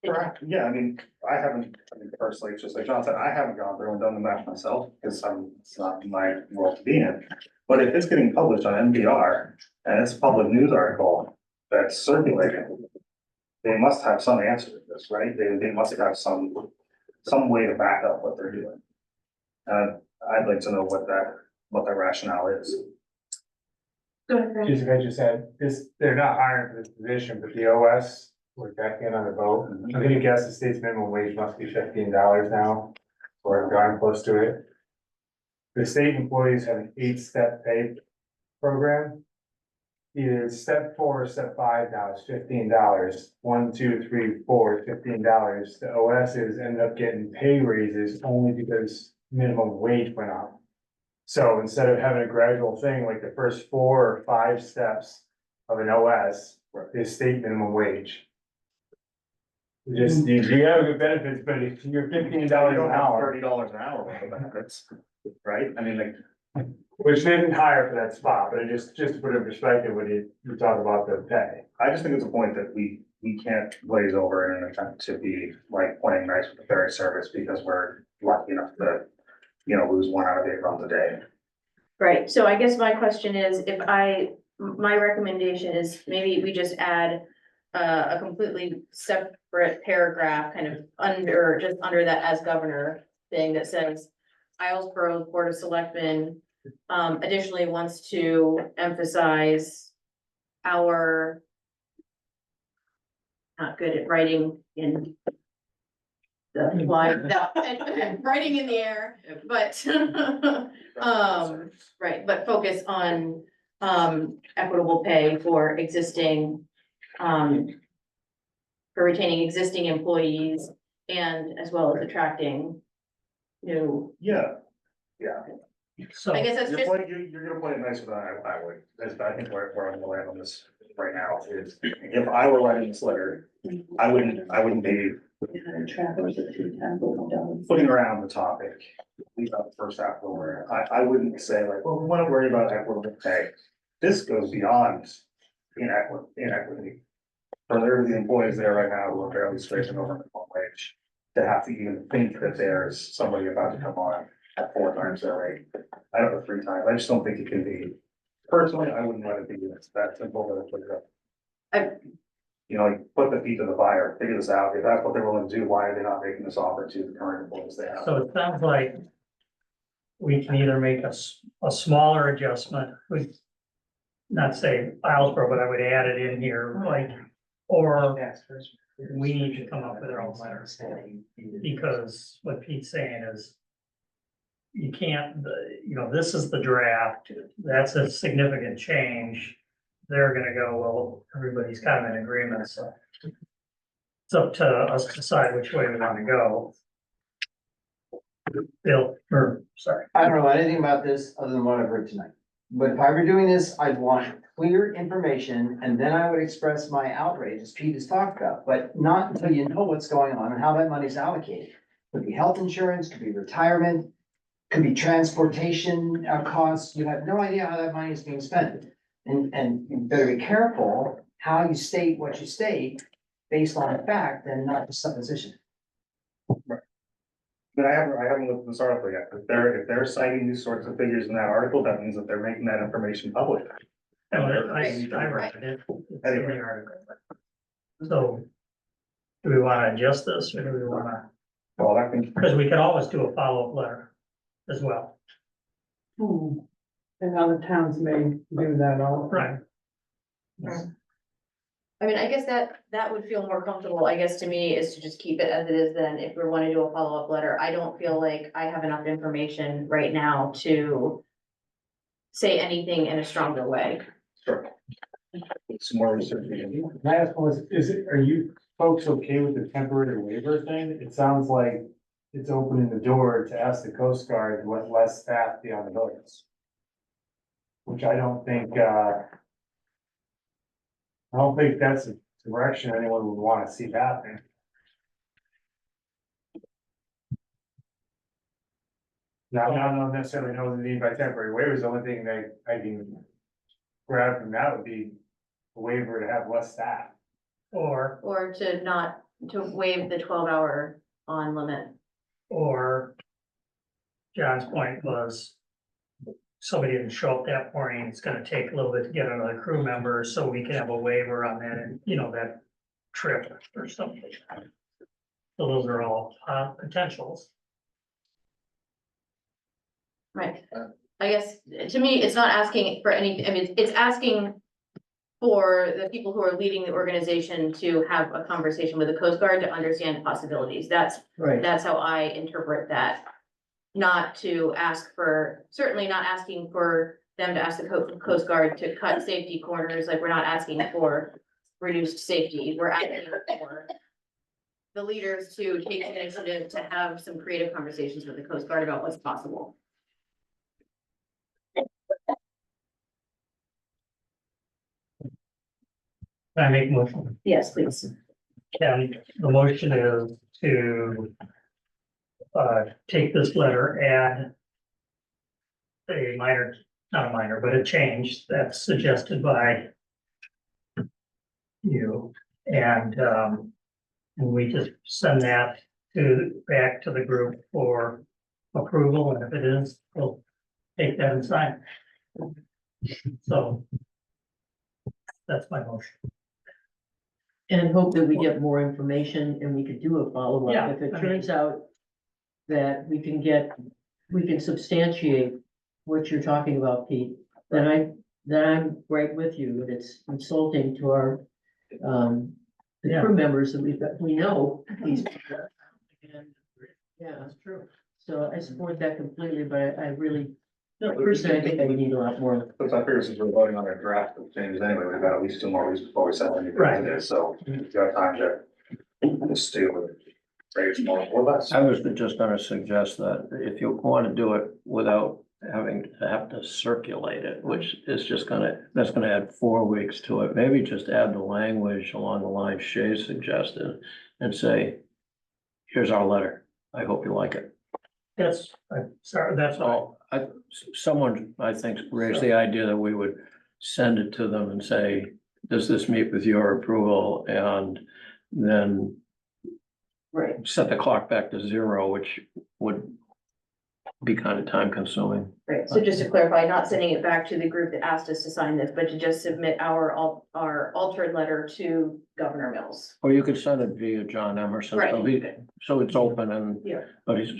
Correct. Yeah, I mean, personally, it's just like John said, I haven't gone through and done the math myself, because it's not my role to be in. But if it's getting published on NPR and it's a public news article that's circulating, they must have some answer to this, right? They must have some way to back up what they're doing. I'd like to know what that rationale is. Just, I just said, they're not hiring for this position, but the OS, we're back in on the boat. I'm gonna guess the state's minimum wage must be $15 now, or I've gone close to it. The state employees have an 8-step pay program. Either step 4 or step 5 now is $15. 1, 2, 3, 4, $15. The OSs end up getting pay raises only because minimum wage went up. So instead of having a gradual thing, like the first 4 or 5 steps of an OS is state minimum wage. Just, you have good benefits, but if you're $15 You an don't have hour, $30 an hour worth of benefits, right? I mean, like, which they didn't hire for that spot, but just to put it in perspective, when you talk about the pay. I just think it's a point that we can't glaze over in an attempt to be like playing nice with the ferry service because we're lucky enough to, lose 1 out of 8 runs a day. Right, so I guess my question is, my recommendation is maybe we just add a completely separate paragraph kind of under that as governor thing that says Islesboro Board of Selectmen additionally wants to emphasize our not good at writing in the line, writing in the air, but right, but focus on equitable pay for retaining existing employees and as well as attracting new. Yeah, So, I guess that's just, you're gonna play it nicer than I would. I think where I'm gonna land on this right now is, if I were writing this letter, I wouldn't be putting around the topic. Leave out the first half of the word. I wouldn't say like, well, we wanna worry about equitable pay. This goes beyond inequity. For the employees there right now who are barely scraping over minimum wage, to have to even think that there's somebody about to come on at 4 times their rate. I don't know, 3 times. I just don't think it can be. Personally, I wouldn't let it be that simple, but it's like, put the feet to the fire, figure this out. If that's what they're willing to do, why are they not making this offer to the current employees they have? so it sounds like we can either make a smaller adjustment, not say Islesboro, but I would add it in here, like, or we need to come up with our own letters. Because what Pete's saying is you can't, this is the draft, that's a significant change. They're gonna go, well, everybody's kind of in agreement, so. It's up to us to decide which way we wanna go. Bill, sorry. I don't know anything about this other than what I've heard tonight. But if I were doing this, I'd want clear information and then I would express my outrage, as Pete has talked about, but not until you know what's going on and how that money's allocated. Could be health insurance, could be retirement, could be transportation costs. You have no idea how that money is being spent. And you better be careful how you state what you state based on fact and not just supposition. But I haven't looked at this article yet. If they're citing these sorts of figures in that article, that means that they're making that information public. And I read it. It's in the article. So, do we wanna adjust this, or do we wanna, Well, I think, because we could always do a follow-up letter as well. And other towns may do that all. Right. I mean, I guess that would feel more comfortable, I guess, to me, is to just keep it as it is then, if we wanna do a follow-up letter. I don't feel like I have enough information right now to say anything in a stronger way. sure. Some more research. Can I ask, are you folks okay with the temporary waiver thing? It sounds like it's opening the door to ask the Coast Guard to let less staff be on the boats. Which I don't think that's a direction anyone would want to see happen. Now, I don't necessarily know the need by temporary waivers. The only thing that I can grab from that would be a waiver to have less staff. Or, Or to waive the 12-hour on limit. or John's point was somebody didn't show up that morning, it's gonna take a little bit to get another crew member, so we can have a waiver on that and, that trip or something. So those are all potentials. Right. I guess, to me, it's not asking for any, I mean, it's asking for the people who are leading the organization to have a conversation with the Coast Guard to understand possibilities. That's Right. how I interpret that. Not to ask for, certainly not asking for them to ask the Coast Guard to cut safety corners, like we're not asking for reduced safety. We're asking for the leaders to take the initiative to have some creative conversations with the Coast Guard about what's possible. Can I make a motion? Yes, please. And the motion is to take this letter, add a minor, not a minor, but a change that's suggested by you, and we just send that back to the group for approval, and if it is, we'll take that and sign. So that's my motion. And hope that we get more information and we could do a follow-up. Yeah, If it I turns out that we can substantiate what you're talking about, Pete, then I'm right with you. It's insulting to our, the Yeah. crew members that we know these people. And, yeah, That's true. so I support that completely, but I really, personally, I think I need a lot more. But I figure since we're voting on a draft of changes anyway, we've got at least 2 more weeks before we send anything Right. to this, so we've got time to just do raise more or less. I was just gonna suggest that if you wanna do it without having to have to circulate it, which is that's gonna add 4 weeks to it, maybe just add the language along the lines Shay suggested and say, here's our letter, I hope you like it. That's, sorry, that's all. Someone, I think, raised the idea that we would send it to them and say, does this meet with your approval? And then Right. set the clock back to 0, which would be kind of time consuming. Right, so just to clarify, not sending it back to the group that asked us to sign this, but to just submit our altered letter to Governor Mills. Or you could send it via John Emerson, so it's open and, Yeah.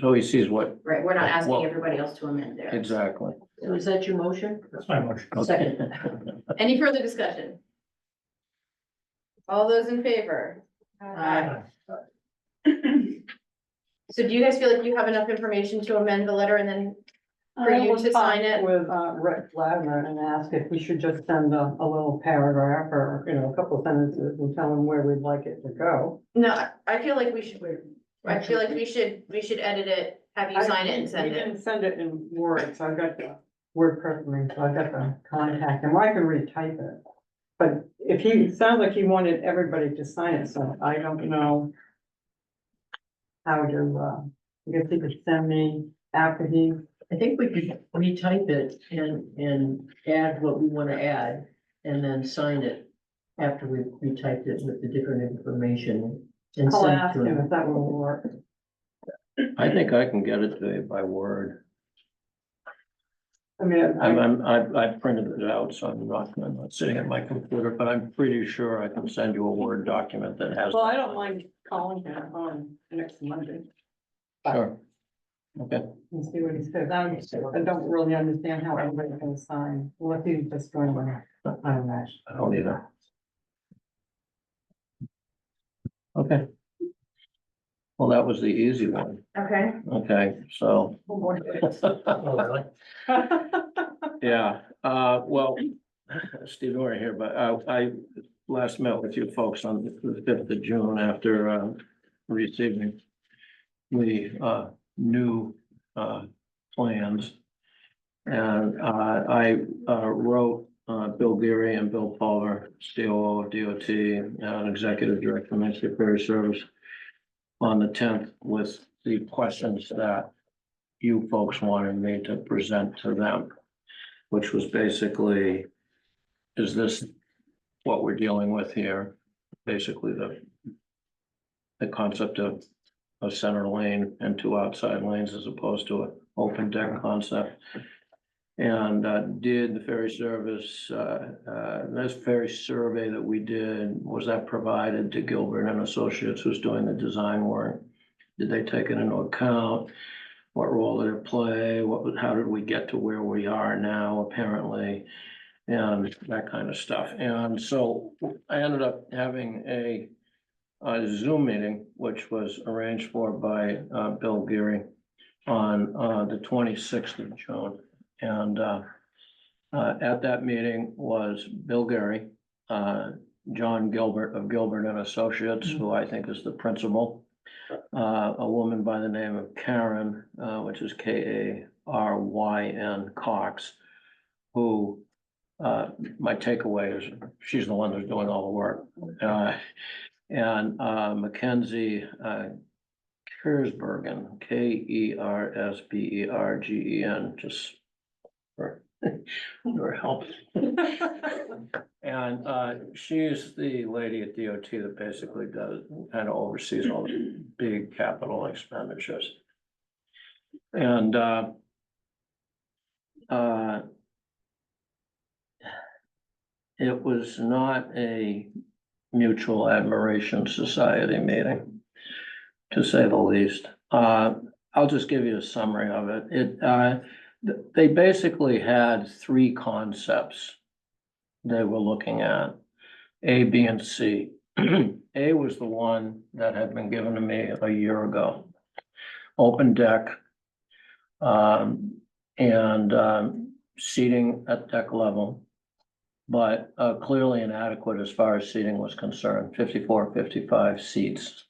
so he sees what, Right, we're not asking Well- everybody else to amend there. exactly. So is that your motion? That's my motion. Second. Any further discussion? All those in favor? Aye. So do you guys feel like you have enough information to amend the letter and then for you to sign it? With, Rick Ladner and ask if we should just send a little paragraph or, a couple of sentences and tell him where we'd like it to go. No, I feel like we should, we should edit it, have you sign it and send We it. didn't send it in Word, so I've got the Word perfectly, so I've got the contact, and I can retype it. But if he, it sounds like he wanted everybody to sign it, so I don't know how to, I guess he could send me after he, I think we could retype it and add what we wanna add, and then sign it after we've retyped it with the different information. And I'll send it ask to him him. if that will work. I think I can get it to you by word. I mean, I printed it out, so I'm not sitting at my computer, but I'm pretty sure I can send you a Word document that has. well, I don't mind calling him on next Monday Sure. Okay, and see what he says. I don't really understand how everybody can sign, unless he's just going to, I don't know. I don't either. Okay. Well, that was the easy one. Okay, Okay, so. Oh, boy. Oh, really? Yeah, well, Steve, we're here, but I last met with you folks on the 5th of June after receiving the new plans. And I wrote Bill Geary and Bill Pulver, COO of DOT, and Executive Director, Ministry of Ferry Service, on the 10th with the questions that you folks wanted me to present to them, which was basically, is this what we're dealing with here? Basically, the concept of a center lane and 2 outside lanes as opposed to an open deck concept. And did the ferry service, this ferry survey that we did, was that provided to Gilbert and Associates, who's doing the design work? Did they take it into account? What role did it play? How did we get to where we are now, apparently? And that kind of stuff. And so I ended up having a Zoom meeting, which was arranged for by Bill Geary on the 26th of June. And at that meeting was Bill Geary, John Gilbert of Gilbert and Associates, who I think is the principal, a woman by the name of Karen, which is Karyn Cox, who my takeaway is she's the one who's doing all the work. And Mackenzie Kersbergen, Kersbergen, just for help. And she's the lady at DOT that basically does, kind of oversees all the big capital expenditures. And it was not a mutual admiration society meeting, to say the least. I'll just give you a summary of it. They basically had 3 concepts they were looking at, A, B, and C. A was the one that had been given to me a year ago. Open deck, and seating at deck level, but clearly inadequate as far as seating was concerned, 54, 55 seats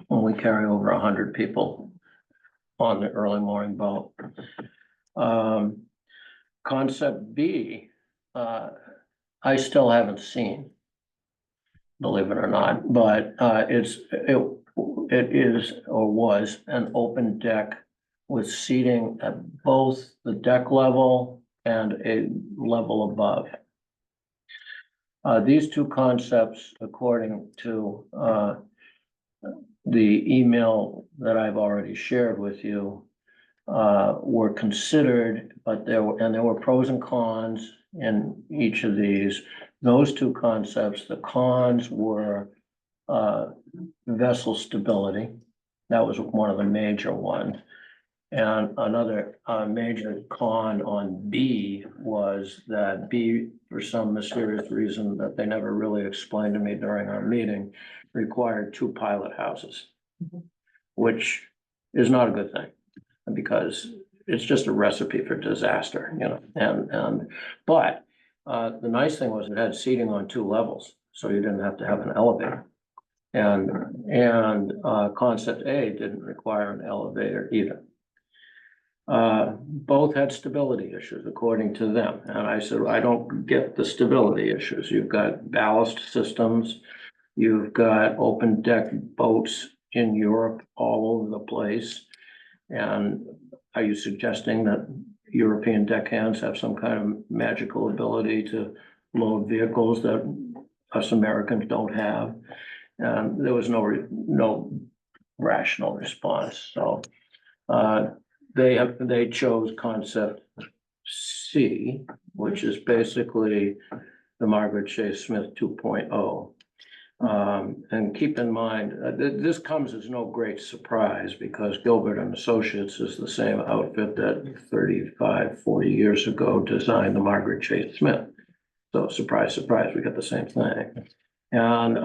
when we carry over 100 people on the early morning boat. Concept B, I still haven't seen, believe it or not, but it is or was an open deck with seating at both the deck level and a level above. These 2 concepts, according to the email that I've already shared with you, were considered, but there were pros and cons in each of these. Those 2 concepts, the cons were vessel stability. That was one of the major ones. And another major con on B was that B, for some mysterious reason that they never really explained to me during our meeting, required 2 pilot houses. Which is not a good thing, because it's just a recipe for disaster, you know, but the nice thing was it had seating on 2 levels, so you didn't have to have an elevator. And concept A didn't require an elevator either. Both had stability issues according to them, and I said, I don't get the stability issues. You've got ballast systems, you've got open deck boats in Europe all over the place. And are you suggesting that European deckhands have some kind of magical ability to load vehicles that us Americans don't have? And there was no rational response, so they chose concept C, which is basically the Margaret Chase Smith 2.0. And keep in mind, this comes as no great surprise because Gilbert and Associates is the same outfit that 35, 40 years ago designed the Margaret Chase Smith. So surprise, surprise, we got the same thing. And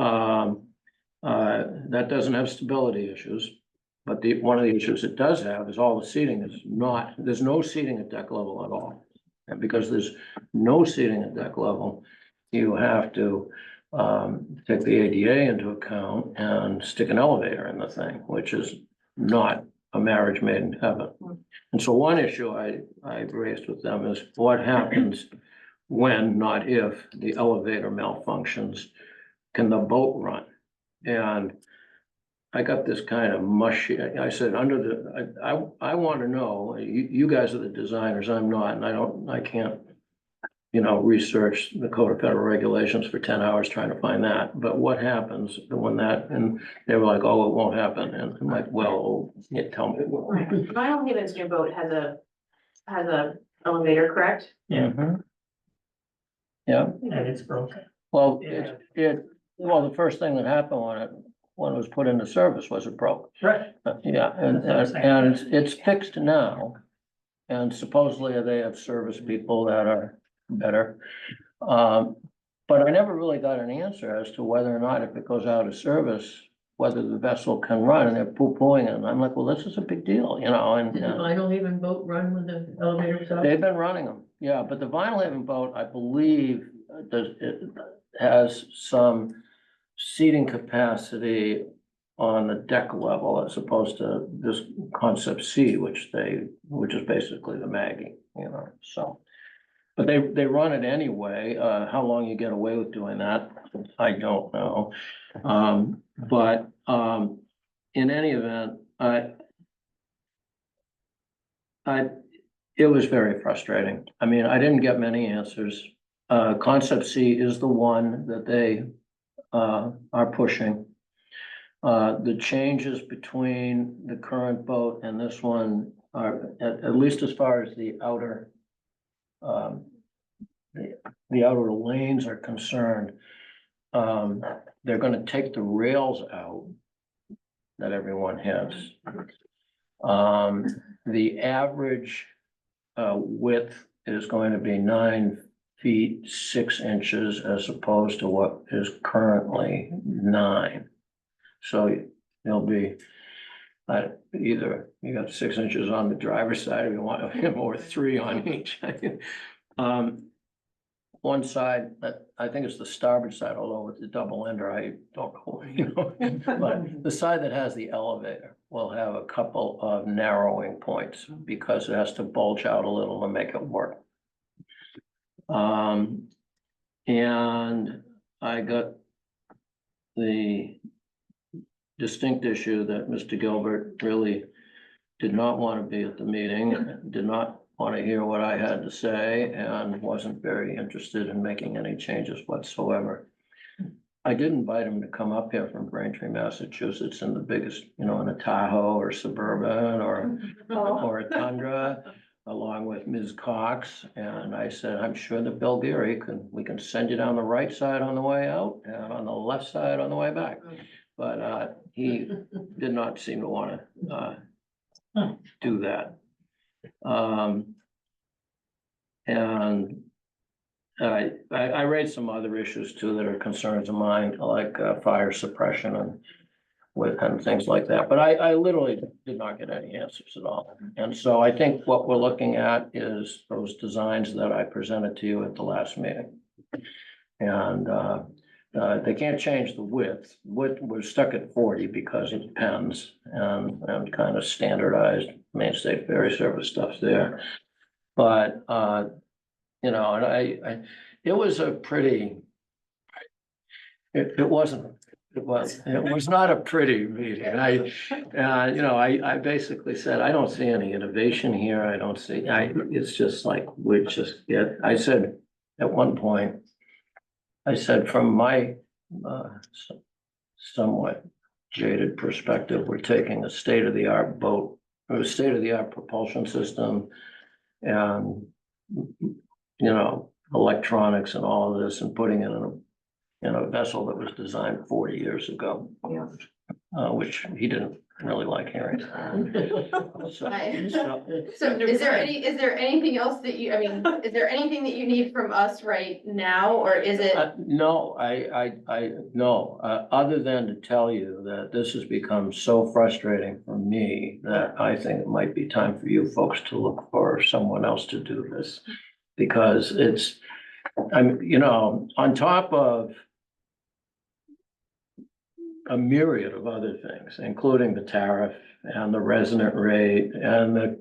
that doesn't have stability issues. But one of the issues it does have is all the seating is not, there's no seating at deck level at all. And because there's no seating at deck level, you have to take the ADA into account and stick an elevator in the thing, which is not a marriage made in heaven. And so one issue I raised with them is what happens when, not if, the elevator malfunctions, can the boat run? And I got this kind of mushy, I said, I want to know, you guys are the designers, I'm not, and I can't, you know, research the Code of Federal Regulations for 10 hours trying to find that. But what happens when that, and they were like, oh, it won't happen. And I'm like, well, tell me. Vinyl Haven's new boat has a elevator, correct? Yeah, Yeah, and it's broken. well, Yeah. well, the first thing that happened when it was put into service was it broke. Right. Yeah, and it's fixed now. And supposedly they have service people that are better. But I never really got an answer as to whether or not if it goes out of service, whether the vessel can run, and they're poo-pooing it. And I'm like, well, this is a big deal, you know, and Did the Vinyl Haven boat run with the elevators up? they've been running them. Yeah, but the Vinyl Haven boat, I believe, it has some seating capacity on the deck level as opposed to this concept C, which is basically the Maggie, you know, so. But they run it anyway. How long you get away with doing that, I don't know. But in any event, it was very frustrating. I mean, I didn't get many answers. Concept C is the one that they are pushing. The changes between the current boat and this one are, at least as far as the outer lanes are concerned, they're gonna take the rails out that everyone has. The average width is going to be 9 feet 6 inches as opposed to what is currently 9. So there'll be either you got 6 inches on the driver's side or you want or 3 on each. One side, that I think it's the starboard side, although with the double ender, I don't know, you know. But the side that has the elevator will have a couple of narrowing points because it has to bulge out a little to make it work. And I got the distinct issue that Mr. Gilbert really did not want to be at the meeting, did not want to hear what I had to say, and wasn't very interested in making any changes whatsoever. I did invite him to come up here from Braintree, Massachusetts, in the biggest, you know, in a Tahoe or Suburban or a Tundra, along with Ms. Cox. And I said, I'm sure that Bill Geary we can send you down the right side on the way out and on the left side on the way back. But he did not seem to want to do that. And I raised some other issues too that are concerns of mine, like fire suppression and things like that. But I literally did not get any answers at all. And so I think what we're looking at is those designs that I presented to you at the last meeting. And they can't change the width. We're stuck at 40 because it depends and kind of standardized Main State Ferry Service stuff there. But you know, and it was a pretty, it was not a pretty meeting. You know, I basically said, I don't see any innovation here. I don't see, it's just like, I said, at one point, I said, from my somewhat jaded perspective, we're taking a state-of-the-art boat, or a state-of-the-art propulsion system and, you know, electronics and all of this and putting it in a vessel that was designed 40 years ago. Yeah. Which he didn't really like hearing. So is there anything else that you, I mean, is there anything that you need from us right now, or is it? No, no, other than to tell you that this has become so frustrating for me that I think it might be time for you folks to look for someone else to do this. Because you know, on top of a myriad of other things, including the tariff and the resident rate and the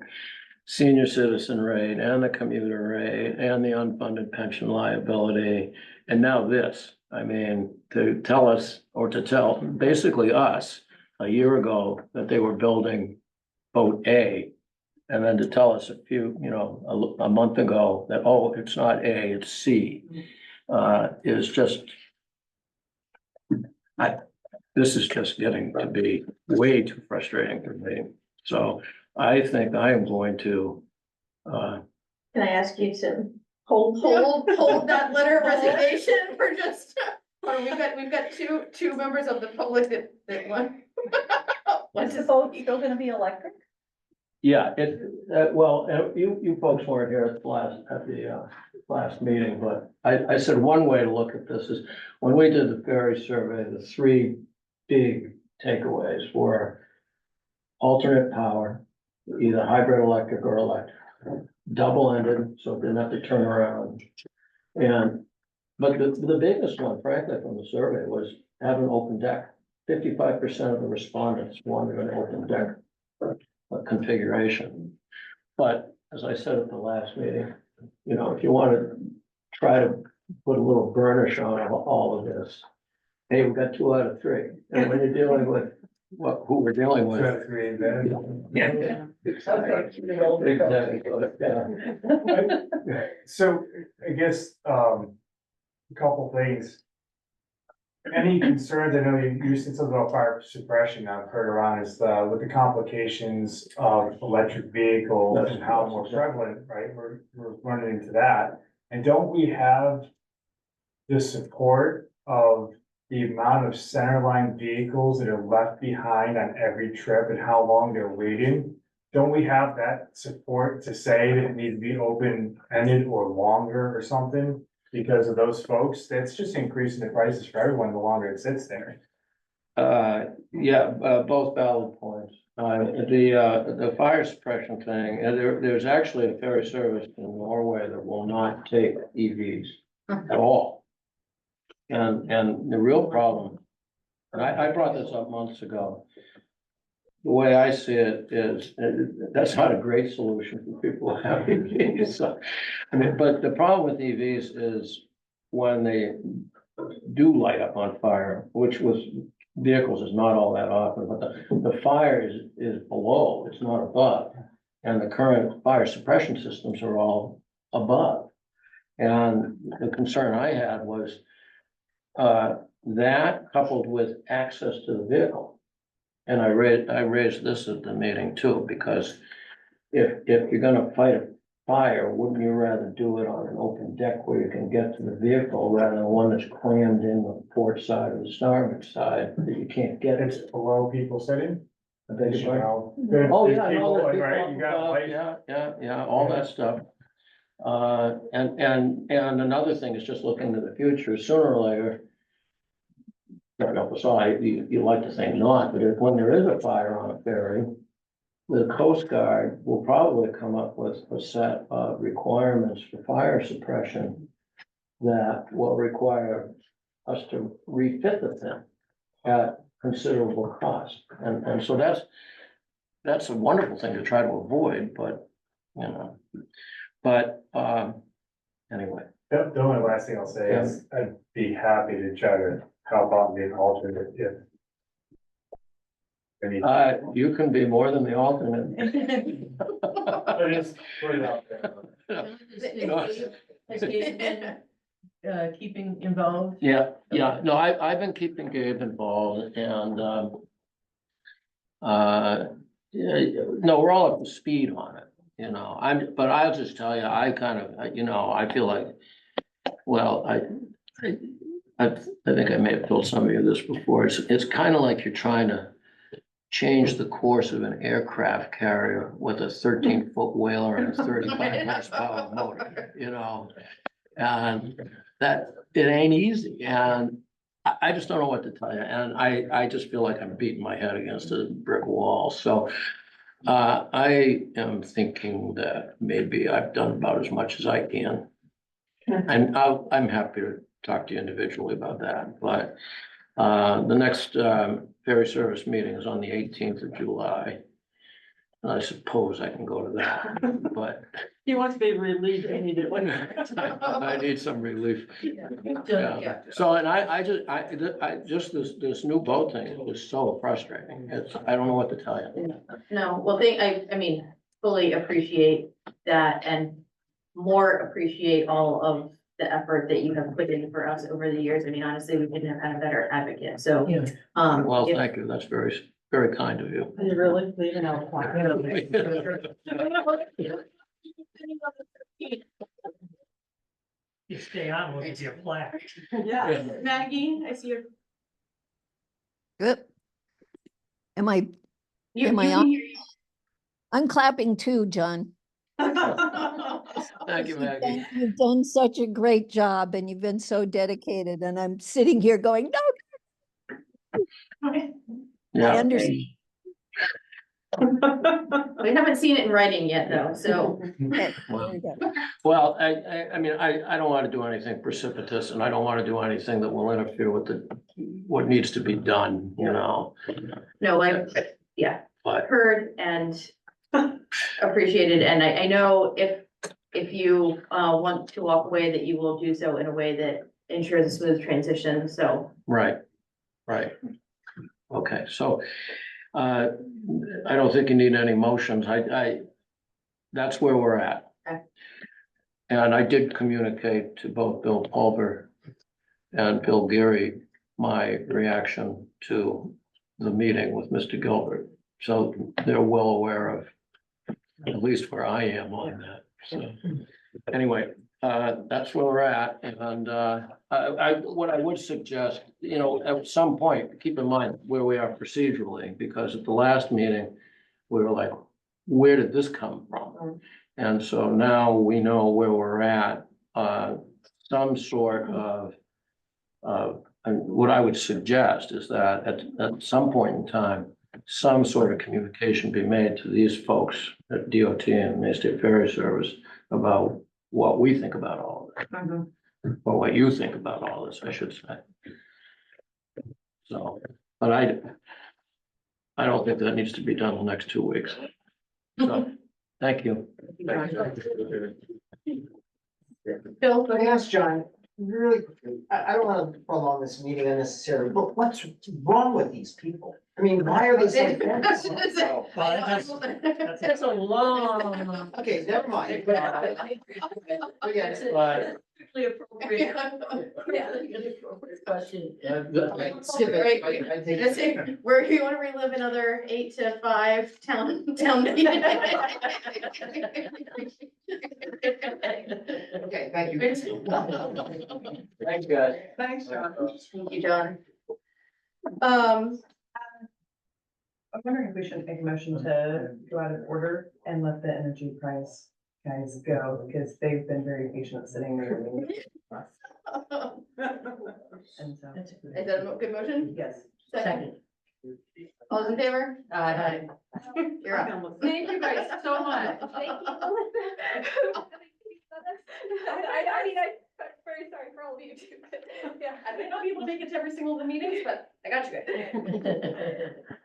senior citizen rate and the commuter rate and the unfunded pension liability. And now this, I mean, to tell us, or to tell basically us a year ago that they were building boat A, and then to tell us a month ago that, oh, it's not A, it's C, is just, this is just getting to be way too frustrating for me. So I think I am going to, Can I ask you to hold that letter of resignation for just, we've got two members of the public that want. Is the boat still gonna be electric? yeah, you folks weren't here at the last meeting, but I said one way to look at this is when we did the ferry survey, the three big takeaways were alternate power, either hybrid electric or electric, double-ended, so it didn't have to turn around. But the biggest one, frankly, from the survey was have an open deck. 55% of the respondents wanted an open deck configuration. But as I said at the last meeting, you know, if you want to try to put a little burnish on all of this, hey, we got 2 out of 3. And when you're dealing with who we're dealing with. Yeah. Exactly. So I guess, a couple things. Any concerns, I know you said something about fire suppression I've heard around is with the complications of electric vehicles and how more prevalent, right? We're running into that. And don't we have the support of the amount of centerline vehicles that are left behind on every trip and how long they're waiting? Don't we have that support to say that it needs to be open-ended or longer or something? Because of those folks, that's just increasing the prices for everyone the longer it sits there. Both valid points. The fire suppression thing, and there's actually a ferry service in Norway that will not take EVs at all. And the real problem, and I brought this up months ago. The way I see it is, that's not a great solution for people who have EVs. So, I mean, but the problem with EVs is when they do light up on fire, which was vehicles is not all that often, but the fire is below, it's not above. And the current fire suppression systems are all above. And the concern I had was that coupled with access to the vehicle. And I raised this at the meeting too, because if you're gonna fight a fire, wouldn't you rather do it on an open deck where you can get to the vehicle rather than one that's crammed in the port side or the starboard side that you can't get It's it? below people sitting? beg your pardon? There's Oh, there's yeah, people, no, like, there's right, people, you got light. yeah, all that stuff. And another thing is just looking to the future, sooner or later. Don't know, aside, you like to think not, but if, when there is a fire on a ferry, the Coast Guard will probably come up with a set of requirements for fire suppression that will require us to refit the thing at considerable cost. And so that's a wonderful thing to try to avoid, but, you know, but, anyway. The only last thing I'll say is I'd be happy to try to help out and be an alternate if. I mean, You can be more than the alternate. I just put it out there. Has Dave been, keeping involved? Yeah, no, I've been keeping Gabe involved and, yeah, no, we're all up to speed on it, you know, but I'll just tell you, I kind of, you know, I feel like, well, I think I may have told some of you this before, it's kind of like you're trying to change the course of an aircraft carrier with a 13-foot whaler and a 35 horsepower motor, you know? And that, it ain't easy, and I just don't know what to tell you, and I just feel like I'm beating my head against a brick wall, so. I am thinking that maybe I've done about as much as I can. And I'm happy to talk to you individually about that, but, the next, ferry service meeting is on the 18th of July. I suppose I can go to that, but He wants to be relieved immediately. I need some relief. Yeah. So, and I just, this new boat thing is so frustrating. I don't know what to tell you. No, well, I mean, fully appreciate that and more appreciate all of the effort that you have put in for us over the years. I mean, honestly, we couldn't have had a better advocate, so. Yeah. Well, if- thank you. That's very, very kind of you. Are you really leaving out? You stay on, we'll give you a plaque. Yeah. Maggie, I see your. Good. Am I, You, Am I you on? can hear you. I'm clapping too, John. Thank you, Maggie. You've done such a great job and you've been so dedicated and I'm sitting here going, no, I Yeah, understand. We haven't seen it in writing yet, though, so. Okay, Well, there we go. well, I mean, I don't want to do anything precipitous and I don't want to do anything that will interfere with what needs to be done, you know, No, yeah, but. heard and appreciated, and I know if you want to walk away, that you will do so in a way that ensures a smooth transition, so. Right. Okay, so, I don't think you need any motions. That's where we're at. Okay. And I did communicate to both Bill Pulver and Bill Geary my reaction to the meeting with Mr. Gilbert. So they're well aware of at least where I am on that. So anyway, that's where we're at. And what I would suggest, you know, at some point, keep in mind where we are procedurally, because at the last meeting, we were like, where did this come from? And so now we know where we're at, some sort of, and what I would suggest is that at some point in time, some sort of communication be made to these folks at DOT and Main State Ferry Service about what we think about all of this, or what you think about all this, I should say. So, but I don't think that needs to be done in the next 2 weeks. So, thank you. Bill, Let me ask John, really quickly, I don't wanna prolong this meeting unnecessarily, but what's wrong with these people? I mean, why are they so dense? Well, That's a long. Okay, never mind. Forget it. But Perfectly appropriate. Question. Okay, uh, skip it. I take it. Where you wanna relive another 8 to 5 town meeting? Okay, thank you. Thanks, guys. Thanks, John. Thank you, John. I'm wondering if we should make a motion to go out of order and let the energy price guys go, because they've been very patient sitting there. And so, That's a good. Is that a good motion? yes. Second, all those in favor? Aye. You're up. Thank you guys so much. Thank you. I mean, I'm very sorry for all of you too, but yeah, I may not be able to make it to every single of the meetings, but I got you guys.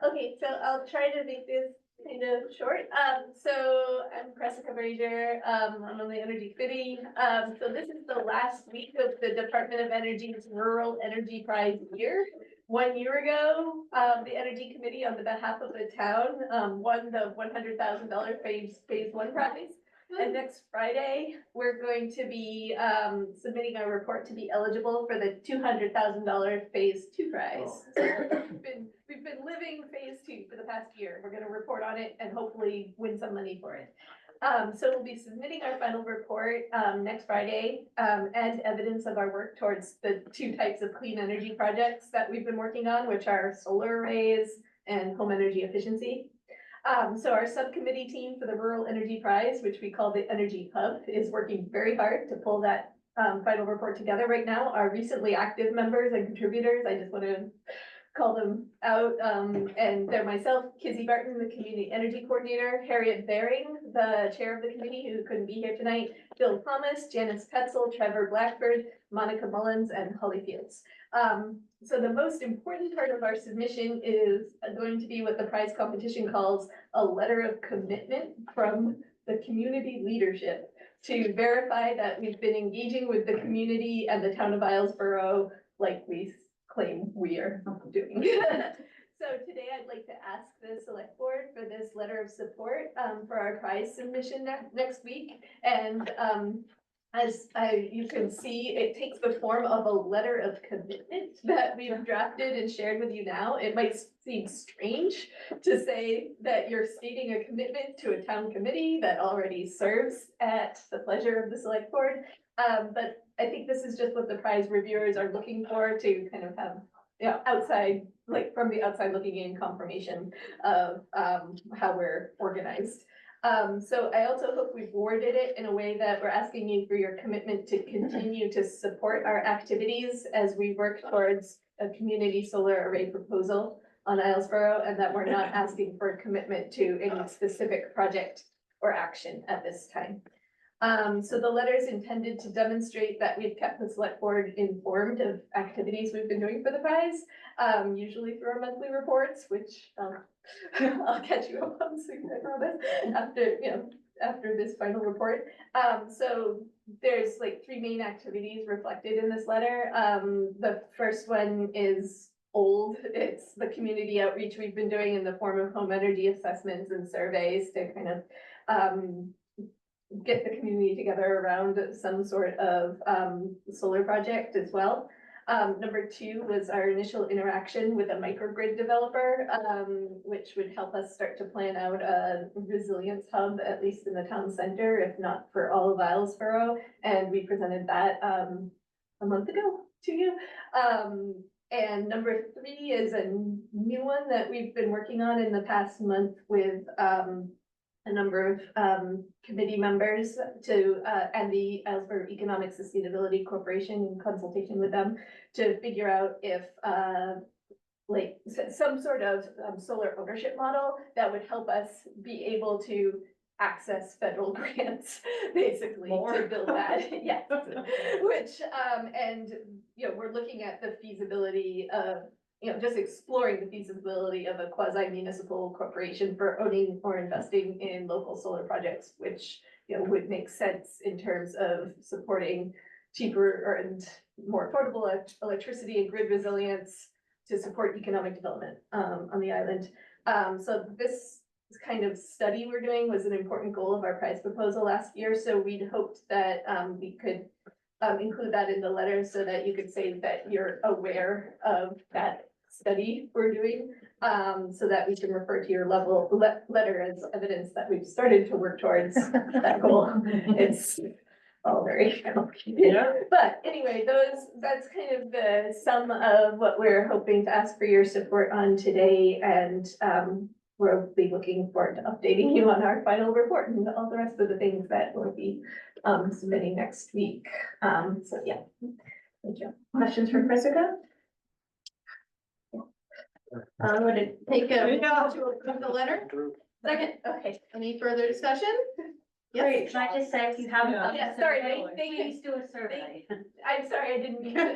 Okay, so I'll try to make this kind of short. So I'm Cressica Brazier, I'm on the Energy Committee. So this is the last week of the Department of Energy's Rural Energy Prize year. 1 year ago, the Energy Committee on the behalf of the town, won the $100,000 phase one prize. And next Friday, we're going to be, submitting our report to be eligible for the $200,000 phase two prize. So we've been living phase two for the past year. We're gonna report on it and hopefully win some money for it. So we'll be submitting our final report, next Friday, and evidence of our work towards the two types of clean energy projects that we've been working on, which are solar arrays and home energy efficiency. So our subcommittee team for the Rural Energy Prize, which we call the Energy Hub, is working very hard to pull that final report together right now. Our recently active members and contributors, I just want to call them out, and they're myself, Kizzy Barton, the Community Energy Coordinator, Harriet Baring, the chair of the committee who couldn't be here tonight, Bill Thomas, Janice Petzel, Trevor Blackford, Monica Mullins, and Holly Fields. So the most important part of our submission is going to be what the prize competition calls a letter of commitment from the community leadership to verify that we've been engaging with the community and the town of Islesboro like we claim we are doing. So today I'd like to ask the select board for this letter of support for our prize submission next week. And as you can see, it takes the form of a letter of commitment that we've drafted and shared with you now. It might seem strange to say that you're stating a commitment to a town committee that already serves at the pleasure of the select board. But I think this is just what the prize reviewers are looking for, to kind of have, you know, outside, like from the outside looking in, confirmation of how we're organized. So I also hope we've worded it in a way that we're asking you for your commitment to continue to support our activities as we work towards a community solar array proposal on Islesboro, and that we're not asking for a commitment to any specific project or action at this time. So the letter is intended to demonstrate that we've kept the select board informed of activities we've been doing for the prize, usually through our monthly reports, which I'll catch you up on soon, I promise, after this final report. So there's like three main activities reflected in this letter. The first one is old. It's the community outreach we've been doing in the form of home energy assessments and surveys to kind of get the community together around some sort of solar project as well. Number two was our initial interaction with a microgrid developer, which would help us start to plan out a resilience hub, at least in the town center, if not for all of Islesboro. And we presented that a month ago to you. And number three is a new one that we've been working on in the past month with a number of committee members to and the Islesboro Economic Sustainability Corporation, in consultation with them, to figure out if like some sort of solar ownership model that would help us be able to access federal grants, basically, to build that. Yes, which and you know, we're looking at the feasibility of, you know, just exploring the feasibility of a quasi-municipal corporation for owning or investing in local solar projects, which, you know, would make sense in terms of supporting cheaper and more affordable electricity and grid resilience to support economic development on the island. So this kind of study we're doing was an important goal of our prize proposal last year. So we'd hoped that we could include that in the letter so that you could say that you're aware of that study we're doing, so that we can refer to your letter as evidence that we've started to work towards that goal. It's all very complicated. Yeah. But anyway, that's kind of the sum of what we're hoping to ask for your support on today. And we'll be looking forward to updating you on our final report and all the rest of the things that we'll be submitting next week. So yeah. Thank you. Questions for Jessica? Would it take a minute to approve the letter? Second, okay, any further discussion? Great, can I just say, if you haven't Yeah. done a Yeah, sorry, survey, they- please do a survey. I'm sorry, I didn't mean to,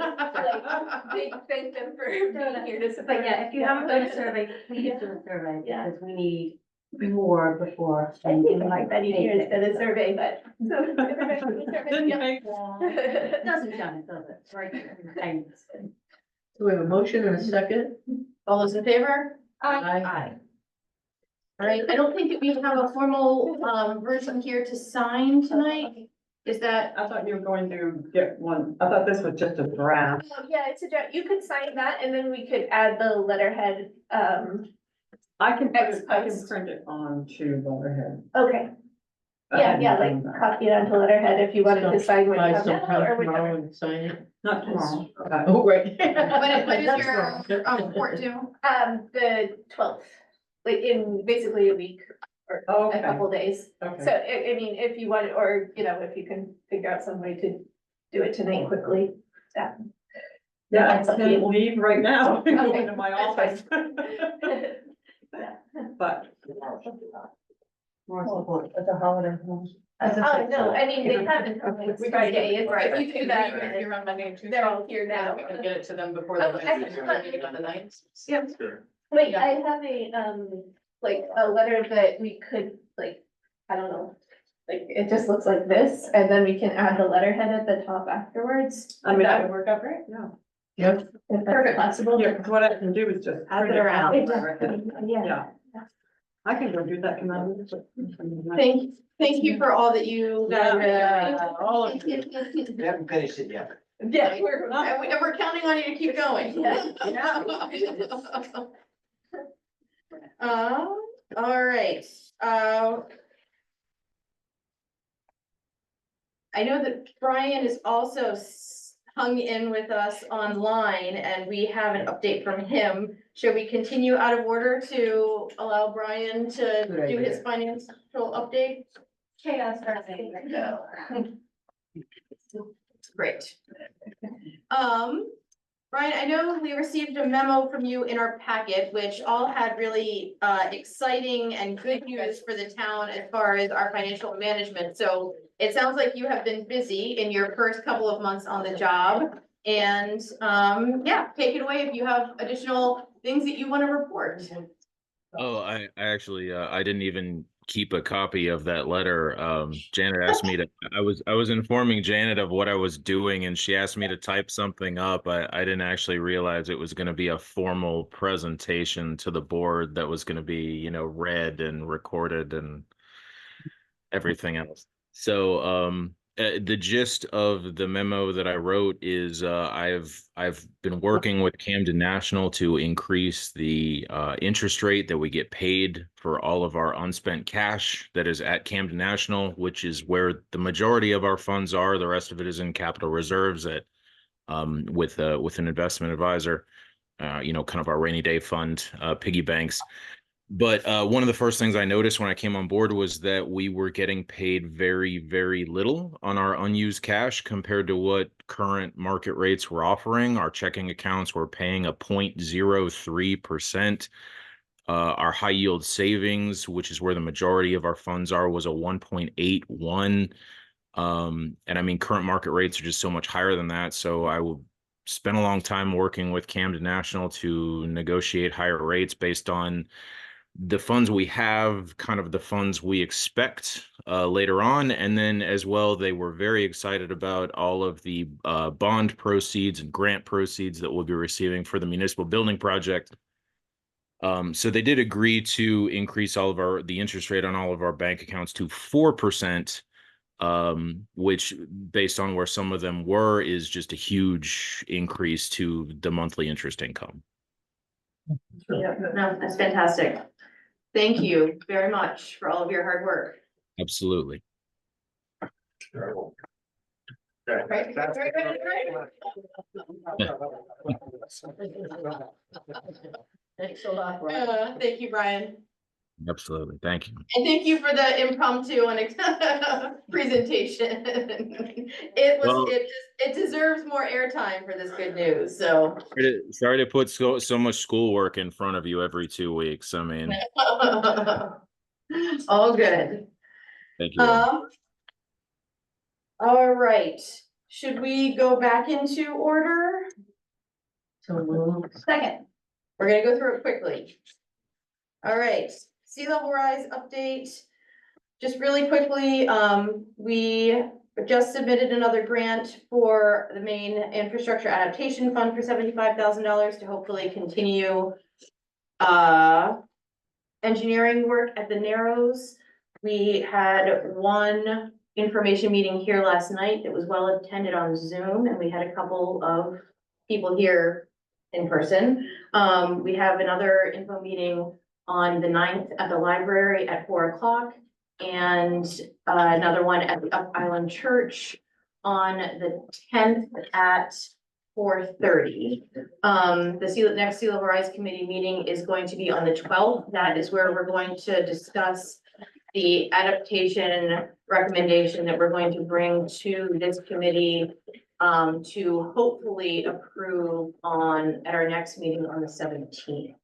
like, thank them for being here to support. But yeah, if you haven't done a survey, please do a survey, Yeah. because we need more before. I think I might be here instead of survey, but. So everybody do a survey, Didn't yeah. make It doesn't, John, it doesn't, it's right there in the things. So we have a motion and a second. All those in favor? Aye. All right, I don't think that we have a formal, version here to sign tonight. Is that, I thought you were going to get one. I thought this was just a draft. Yeah, it's a draft. You could sign that and then we could add the letterhead. I can Ex-post. print it on to letterhead. Okay, yeah, like copy it onto letterhead if you wanted to sign when you By come down sometime or tomorrow whatever. and sign it. Not tomorrow. Oh, right. when is That's your, wrong. report due? The 12th, like in basically a week or a Okay, couple days. okay. So I mean, if you want, or, you know, if you can figure out some way to do it tonight quickly. Yeah. Yeah, I That's up to you. can leave right now and go Okay, into my that's office. Yeah. But More support. it's a holiday. Oh, no, I mean, they haven't, it's Friday, it's right, if you do that, You're on Monday and Tuesday. they're all here now. We can get it to them before Oh, the I next can- meeting on the ninth. Yep. Wait, I have like a letter that we could, like, I don't know. Like, it just looks like this, and then we can add the letterhead at the top afterwards. I mean, That I- would work out right? Yeah, Yep. If that's possible. yeah, 'cause what I can do is just. Add print it around. out. Yeah. Yeah. I can go do that tonight. Thank you for all that you guys. Yeah, all of We haven't finished it yet. Yeah, we're counting on you to keep going. All right, I know that Brian is also hung in with us online and we have an update from him. Should we continue out of order to allow Brian to Good do his idea. financial update? Chaos starting. Great. Brian, I know we received a memo from you in our packet, which all had really exciting and good news for the town as far as our financial management. So it sounds like you have been busy in your first couple of months on the job. And yeah, take it away if you have additional things that you want to report. Oh, I actually I didn't even keep a copy of that letter. Janet asked me to. I was informing Janet of what I was doing, and she asked me to type something up. I didn't actually realize it was going to be a formal presentation to the board that was going to be, you know, read and recorded and everything else. So the gist of the memo that I wrote is I've been working with Camden National to increase the interest rate that we get paid for all of our unspent cash that is at Camden National, which is where the majority of our funds are. The rest of it is in capital reserves at with an investment advisor, you know, kind of our rainy day fund, piggy banks. But one of the first things I noticed when I came on board was that we were getting paid very, very little on our unused cash compared to what current market rates were offering. Our checking accounts were paying a 0.03%. Our high yield savings, which is where the majority of our funds are, was a 1.81. And I mean, current market rates are just so much higher than that. So I will spend a long time working with Camden National to negotiate higher rates based on the funds we have, kind of the funds we expect later on. And then as well, they were very excited about all of the bond proceeds and grant proceeds that we'll be receiving for the municipal building project. So they did agree to increase all of the interest rate on all of our bank accounts to 4%, which based on where some of them were is just a huge increase to the monthly interest income. Yeah, no, that's fantastic. Thank you very much for all of your hard work. Absolutely. Right, right. Thanks a lot, Brian. Thank you, Brian. Absolutely. Thank you. And thank you for the impromptu and presentation. Well- It deserves more airtime for this good news, so. Sorry to put so much schoolwork in front of you every 2 weeks. I mean, All good. thank you. All right, should we go back into order? So moved. Second, we're gonna go through it quickly. All right, sea level rise update. Just really quickly, we just submitted another grant for the main infrastructure adaptation fund for $75,000 to hopefully continue engineering work at the Narrows. We had one information meeting here last night that was well attended on Zoom, and we had a couple of people here in person. We have another info meeting on the 9th at the library at 4 o'clock, and another one at the Up Island Church on the 10th at 4:30. The next Sea Level Rise Committee meeting is going to be on the 12th. That is where we're going to discuss the adaptation recommendation that we're going to bring to this committee to hopefully approve at our next meeting on the 17th.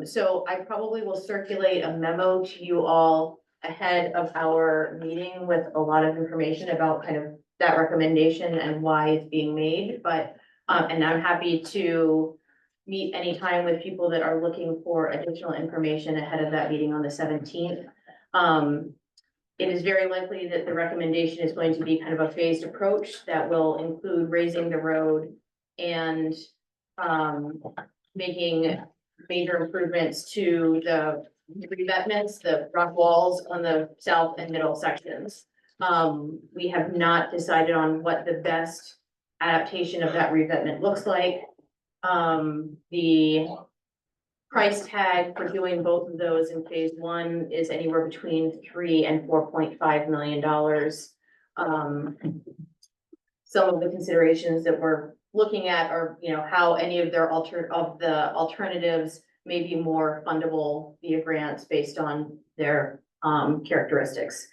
So I probably will circulate a memo to you all ahead of our meeting with a lot of information about kind of that recommendation and why it's being made, but, and I'm happy to meet anytime with people that are looking for additional information ahead of that meeting on the 17th. It is very likely that the recommendation is going to be kind of a phased approach that will include raising the road and making major improvements to the revetments, the rock walls on the south and middle sections. We have not decided on what the best adaptation of that revetment looks like. The price tag for doing both of those in phase one is anywhere between $3 and $4.5 million. Some of the considerations that we're looking at are, you know, how any of the alternatives may be more fundable via grants based on their characteristics.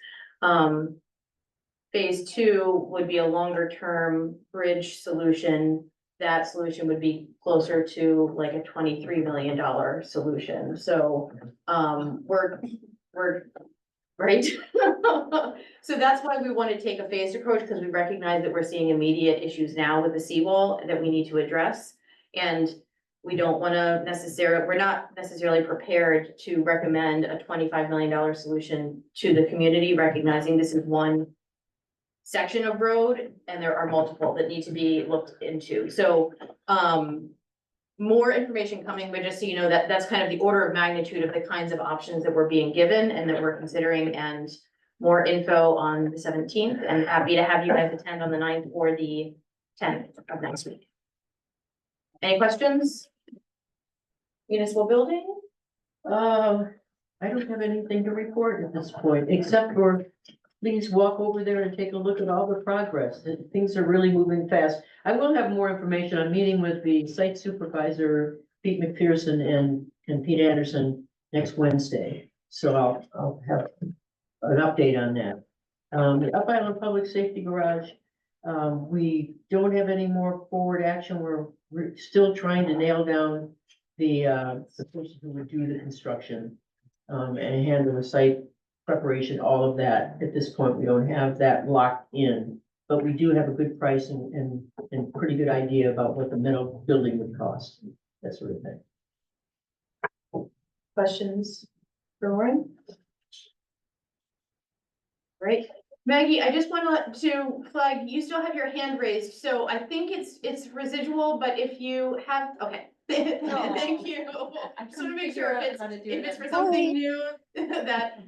Phase two would be a longer term bridge solution. That solution would be closer to like a $23 million solution. So we're right. So that's why we want to take a phased approach, because we recognize that we're seeing immediate issues now with the seawall that we need to address. And we don't want to we're not necessarily prepared to recommend a $25 million solution to the community, recognizing this is one section of road and there are multiple that need to be looked into. So more information coming, but just so you know, that's kind of the order of magnitude of the kinds of options that we're being given and that we're considering, and more info on the 17th, and happy to have you guys attend on the 9th or the 10th of next week. Any questions? Municipal building? I don't have anything to report at this point, except for please walk over there and take a look at all the progress. Things are really moving fast. I will have more information. I'm meeting with the site supervisor, Pete McPherson and Pete Anderson next Wednesday. So I'll have an update on that. The Up Island Public Safety Garage, we don't have any more forward action. We're still trying to nail down the person who would do the construction and handle the site preparation, all of that. At this point, we don't have that locked in, but we do have a good price and pretty good idea about what the middle building would cost, that sort of thing. Questions for Lauren? Great. Maggie, I just wanted to flag, you still have your hand raised, so I think it's residual, but if you have, okay. Thank you. I just want to make sure if it's for something new that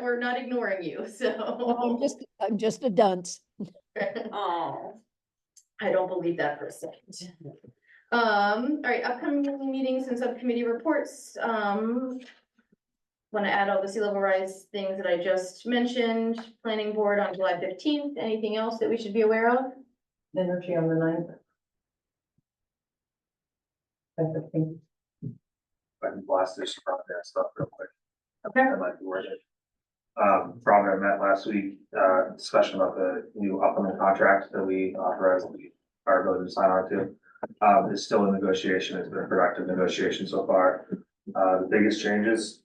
we're not ignoring you, so. I'm just a dunce. Oh, I don't believe that for a second. All right, upcoming meetings and subcommittee reports. Want to add all the sea level rise things that I just mentioned. Planning board on July 15th. Anything else that we should be aware of? Energy on the 9th. I can blast this stuff real quick. Okay. I'd like to work it. Probably I met last week, discussion about the new upcoming contract that we authorized our ability to sign on to. It's still in negotiation. It's been a productive negotiation so far. The biggest changes,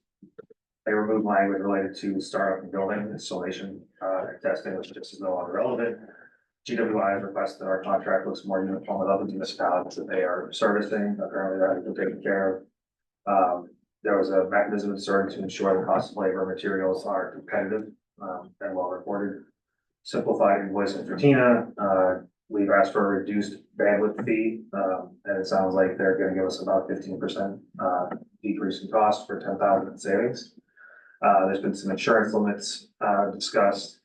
they removed language related to startup and building installation, and testing, which just is no longer relevant. GWI has requested that our contract looks more uniform with other municipalities that they are servicing. Apparently that has been taken care of. There was a mechanism inserted to ensure the cost of labor and materials are competitive, and well reported. Simplified invoicing for Tina. We've asked for a reduced bandwidth fee, and it sounds like they're gonna give us about 15% decrease in cost for 10,000 in savings. There's been some insurance limits discussed.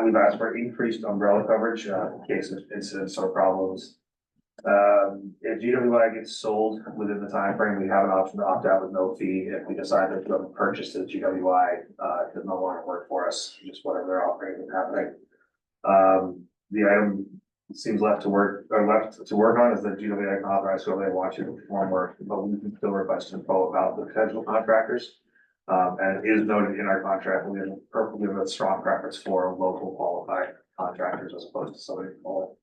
We've asked for increased umbrella coverage in case of incidents or problems. If GWI gets sold within the time frame, we have an option to opt out with no fee. If we decide that the purchase of GWI does no longer work for us, just whatever they're offering is happening. The item seems left to work on is that GWI can authorize whoever they want to perform work, but we can still request info about the potential contractors. And it is noted in our contract, we have a strong preference for local qualified contractors as opposed to somebody from all.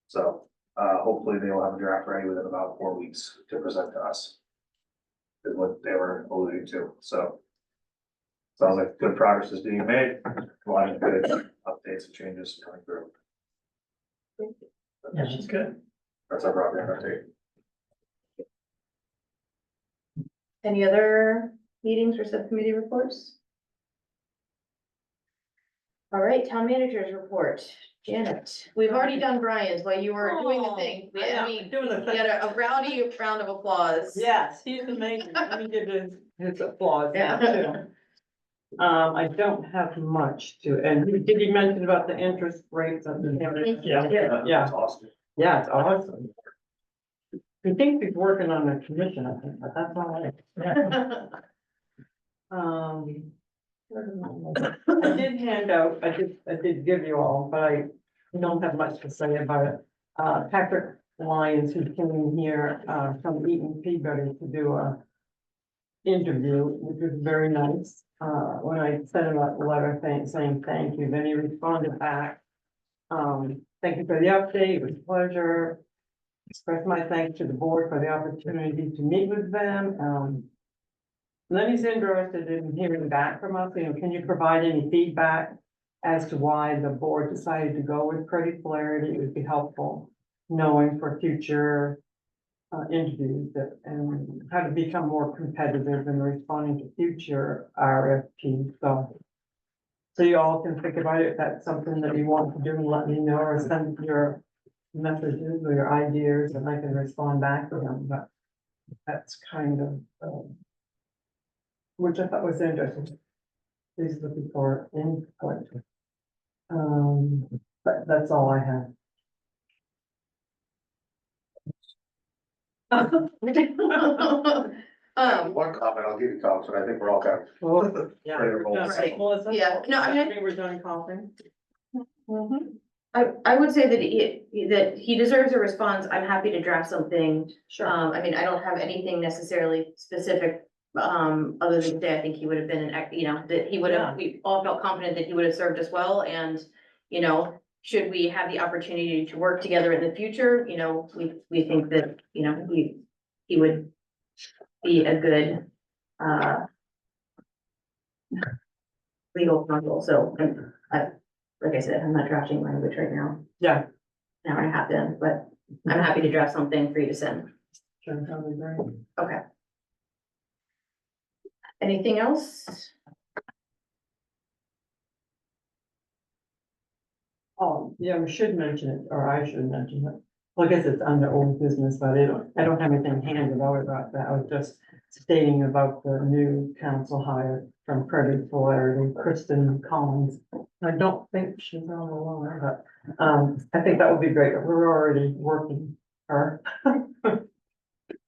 So, hopefully they will have a draft ready within about 4 weeks to present to us. Is what they were alluding to, so. Sounds like good progress is being made, a lot of good updates and changes coming through. Yeah, that's good. That's our broadband update. Any other meetings or subcommittee reports? All right, town managers report. Janet, we've already done Brian's while you were doing the thing. Oh, I know, I mean, doing the we thing. got a rowdy round of applause. Yes, he's amazing. Let me give his applause now Yeah. too. I don't have much to, and did he mention about the interest rates of the? Yeah. Yeah. That's awesome. Yeah, it's awesome. He thinks he's working on a commission, I think, but that's all right. I did hand out, I did give you all, but I don't have much to say about it. Patrick Lyons, who came in here, from Eaton Peabody to do a interview, which was very nice. When I sent him a letter saying thank you, then he responded back. Thank you for the update, it was a pleasure. Express my thanks to the board for the opportunity to meet with them. And then he's interested in hearing back from us, can you provide any feedback as to why the board decided to go with Credit Polarity? It would be helpful knowing for future interviews that, and how to become more competitive in responding to future RFPs, so you all can think about it, if that's something that you want to do, and let me know, or send your messages or your ideas, and I can respond back to them, but that's kind of, which I thought was interesting. Please looking for input. But that's all I have. One comment, I'll give you comments, but I think we're all kind of. Well, yeah. Ready to roll. Right. Melissa? Yeah, no, I mean, We're done coughing. I would say that he deserves a response. I'm happy to draft something. Sure. I mean, I don't have anything necessarily specific, other than say, I think he would have been that he would have, we all felt confident that he would have served us well, and, should we have the opportunity to work together in the future, we think that, he would be a good, legal counsel, so, like I said, I'm not drafting language right now. Yeah. Now I have been, but I'm happy to draft something for you to send. Sure, that'd be great. Okay. Anything else? Oh, yeah, we should mention it, or I should mention it. Well, I guess it's under old business, but I don't have anything handed out about that. I was just stating about the new council hire from Credit Polarity, Kristen Collins. I don't think she's on the line, but, I think that would be great. We're already working her.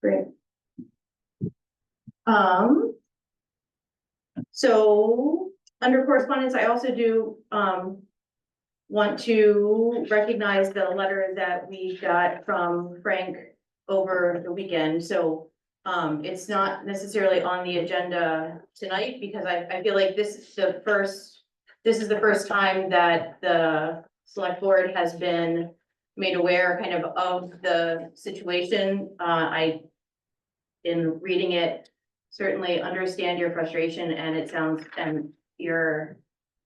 Great. So, under correspondence, I also do, want to recognize the letter that we got from Frank over the weekend. So, It's not necessarily on the agenda tonight because I feel like this is the first time that the select board has been made aware kind of the situation. In reading it, certainly understand your frustration and it sounds, and you're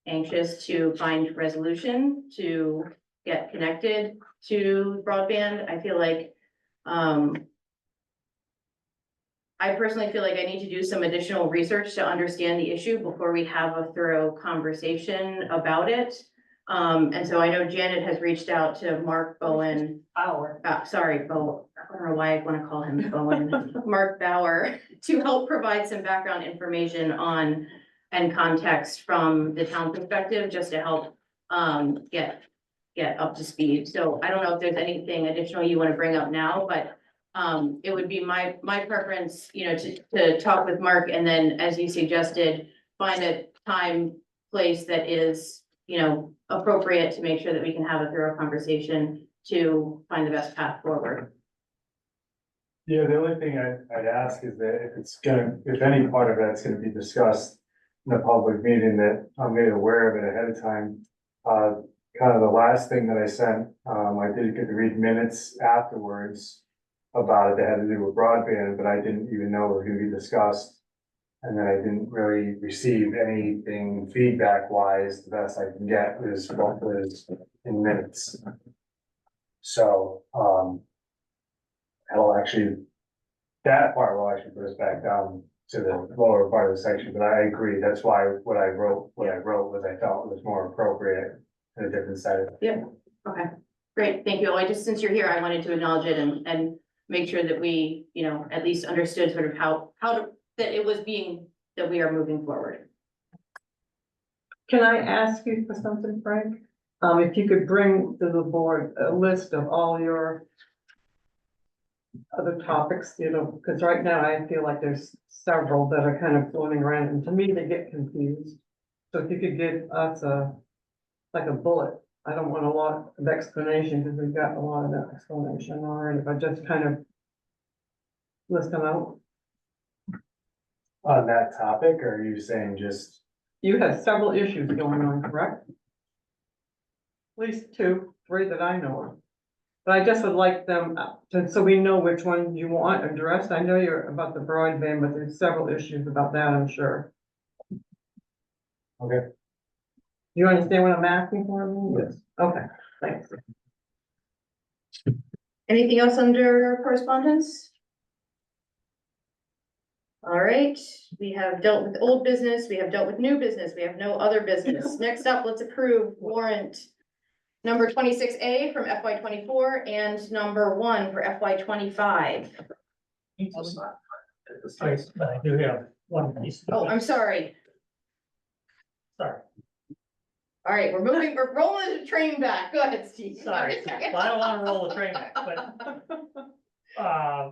anxious to find resolution to get connected to broadband. I feel like, I personally feel like I need to do some additional research to understand the issue before we have a thorough conversation about it. And so I know Janet has reached out to Mark Bowen. Bo, I don't know why I want to call him Bowen, Mark Bauer, to help provide some background information on and context from the town perspective, just to help get up to speed. So I don't know if there's anything additional you want to bring up now, but it would be my preference, to talk with Mark and then, as you suggested, find a time, place that is, appropriate to make sure that we can have a thorough conversation to find the best path forward. Yeah, the only thing I'd ask is that if any part of that's gonna be discussed in a public meeting, that I'm made aware of it ahead of time. Kind of the last thing that I sent, I did get to read minutes afterwards about it that had to do with broadband, but I didn't even know it was gonna be discussed. And then I didn't really receive anything feedback wise. The best I can get is what was in minutes. So, that part will actually put us back down to the lower part of the section, but I agree, that's why what I wrote was I felt was more appropriate in a different setting. Yeah, okay, great, thank you. Since you're here, I wanted to acknowledge it and make sure that we, at least understood sort of that we are moving forward. Can I ask you for something, Frank? If you could bring to the board a list of all your other topics, because right now I feel like there's several that are kind of floating around, and to me, they get confused. So if you could give us a bullet, I don't want a lot of explanation, because we've got a lot of that explanation already, but just kind of list them out. On that topic, or are you saying just? You have several issues going on, correct? At least 2, 3 that I know of. But I just would like them, so we know which one you want addressed. I know you're about the broadband, but there's several issues about that, I'm sure. Okay. You understand what I'm asking for? Yes. Okay, thanks. Anything else under correspondence? All right, we have dealt with old business, we have dealt with new business, we have no other business. Next up, let's approve warrant number 26A from FY 24 and number 1 for FY 25. I do have one piece. Oh, I'm sorry. Sorry. All right, we're rolling the train back. Go ahead, Steve. Sorry, well, I don't wanna roll the train back, but